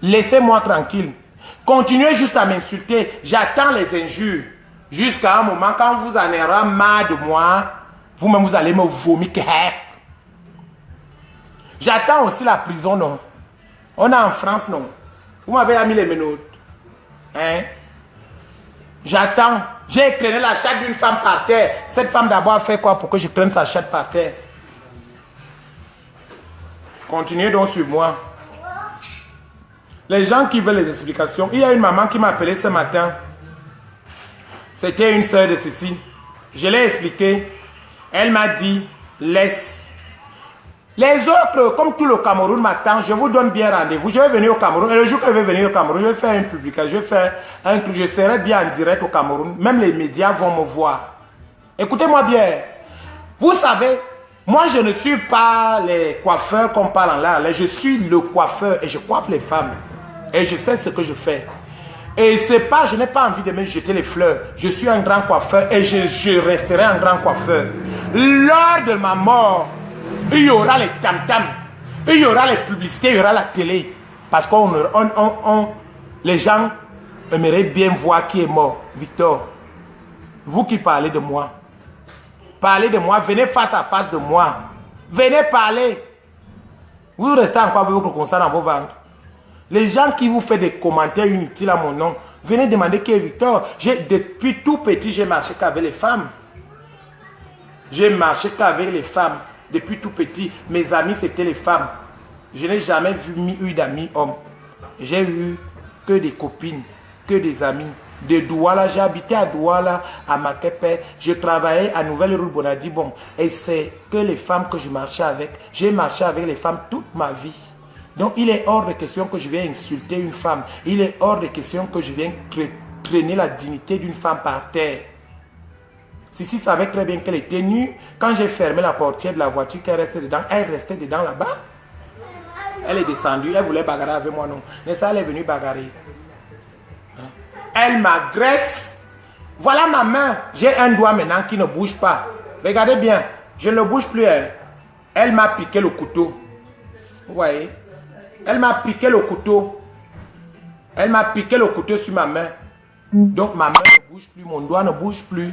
Laissez-moi tranquille. Continuez juste à m'insulter. J'attends les injures. Jusqu'à un moment, quand vous en aurez marre de moi, vous-même, vous allez me vomir. J'attends aussi la prison, non? On est en France, non? Vous m'avez mis les menottes. Hein? J'attends. J'ai traîné la chatte d'une femme par terre. Cette femme d'abord a fait quoi pour que je traîne sa chatte par terre? Continuez donc sur moi. Les gens qui veulent les explications. Il y a une maman qui m'a appelé ce matin. C'était une soeur de ceci. Je l'ai expliqué. Elle m'a dit, laisse. Les autres, comme tout le Cameroun m'attend, je vous donne bien rendez-vous. Je vais venir au Cameroun. Et le jour que je vais venir au Cameroun, je vais faire une publication. Je vais faire un truc. Je serai bien en direct au Cameroun. Même les médias vont me voir. Écoutez-moi bien. Vous savez, moi je ne suis pas les coiffeurs qu'on parle en là. Je suis le coiffeur et je coiffe les femmes. Et je sais ce que je fais. Et c'est pas, je n'ai pas envie de me jeter les fleurs. Je suis un grand coiffeur et je resterai un grand coiffeur. Lors de ma mort, il y aura les tam-tams, il y aura les publicités, il y aura la télé. Parce que les gens aimeraient bien voir qui est mort. Victor, vous qui parlez de moi, venez face à face de moi. Venez parler. Vous restez encore avec votre constat dans vos ventres. Les gens qui vous font des commentaires inutiles à mon nom, venez demander qui est Victor. Depuis tout petit, j'ai marché qu'avec les femmes. J'ai marché qu'avec les femmes. Depuis tout petit, mes amis, c'était les femmes. Je n'ai jamais eu d'amis hommes. J'ai eu que des copines, que des amis. De Douala, j'ai habité à Douala, à Makepe. Je travaillais à Nouvelle-Rue Bonadibon. Et c'est que les femmes que je marchais avec. J'ai marché avec les femmes toute ma vie. Donc, il est hors de question que je vienne insulter une femme. Il est hors de question que je vienne traîner la dignité d'une femme par terre. Sissi savait très bien qu'elle était nue. Quand j'ai fermé la portière de la voiture, qu'elle restait dedans, elle restait dedans là-bas. Elle est descendue, elle voulait bagarrer avec moi, non. Mais ça, elle est venue bagarrer. Elle m'agresse. Voilà ma main. J'ai un doigt maintenant qui ne bouge pas. Regardez bien, je ne bouge plus. Elle m'a piqué le couteau. Vous voyez? Elle m'a piqué le couteau. Elle m'a piqué le couteau sur ma main. Donc ma main ne bouge plus, mon doigt ne bouge plus.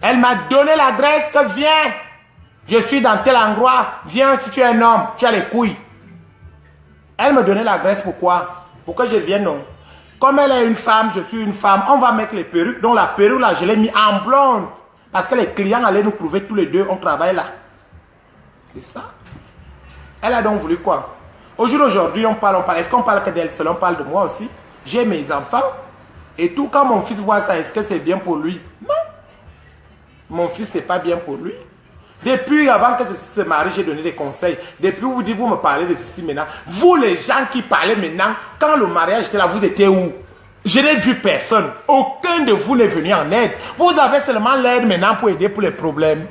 Elle m'a donné l'adresse que viens. Je suis dans tel endroit. Viens, tu es un homme, tu as les couilles. Elle me donnait l'adresse pourquoi? Pour que je vienne, non. Comme elle est une femme, je suis une femme, on va mettre les perruques. Donc la perruque là, je l'ai mis en blonde. Parce que les clients allaient nous trouver tous les deux, on travaille là. C'est ça. Elle a donc voulu quoi? Au jour d'aujourd'hui, on parle. Est-ce qu'on parle que d'elle seule? On parle de moi aussi. J'ai mes enfants. Et tout, quand mon fils voit ça, est-ce que c'est bien pour lui? Non. Mon fils, c'est pas bien pour lui. Depuis avant que se marie, j'ai donné des conseils. Depuis vous dites, vous me parlez de ceci maintenant. Vous, les gens qui parlez maintenant, quand le mariage était là, vous étiez où? Je n'ai vu personne. Aucun de vous n'est venu en aide. Vous avez seulement l'aide maintenant pour aider pour les problèmes.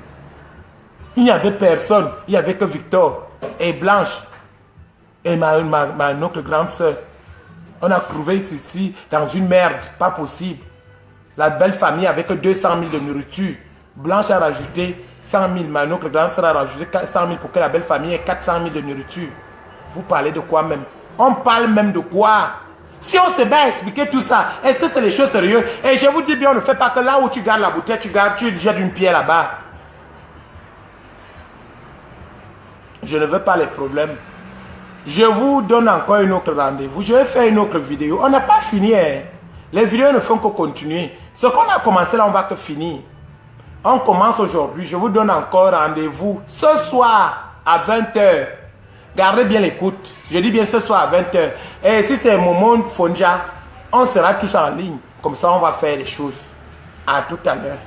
Il n'y avait personne. Il n'y avait que Victor et Blanche et ma autre grande soeur. On a trouvé ceci dans une merde. Pas possible. La belle famille avait que 200 000 de nourriture. Blanche a rajouté 100 000. Ma autre grande soeur a rajouté 100 000 pour que la belle famille ait 400 000 de nourriture. Vous parlez de quoi même? On parle même de quoi? Si on se met à expliquer tout ça, est-ce que c'est les choses sérieuses? Et je vous dis bien, on ne fait pas que là où tu gardes la bouteille, tu jettes une pierre là-bas. Je ne veux pas les problèmes. Je vous donne encore une autre rendez-vous. Je vais faire une autre vidéo. On n'a pas fini. Hein. Les vidéos ne font que continuer. Ce qu'on a commencé là, on va que finir. On commence aujourd'hui. Je vous donne encore rendez-vous ce soir à 20 h. Gardez bien l'écoute. Je dis bien ce soir à 20 h. Et si c'est Momo Fonja, on sera tous en ligne. Comme ça, on va faire les choses. À tout à l'heure.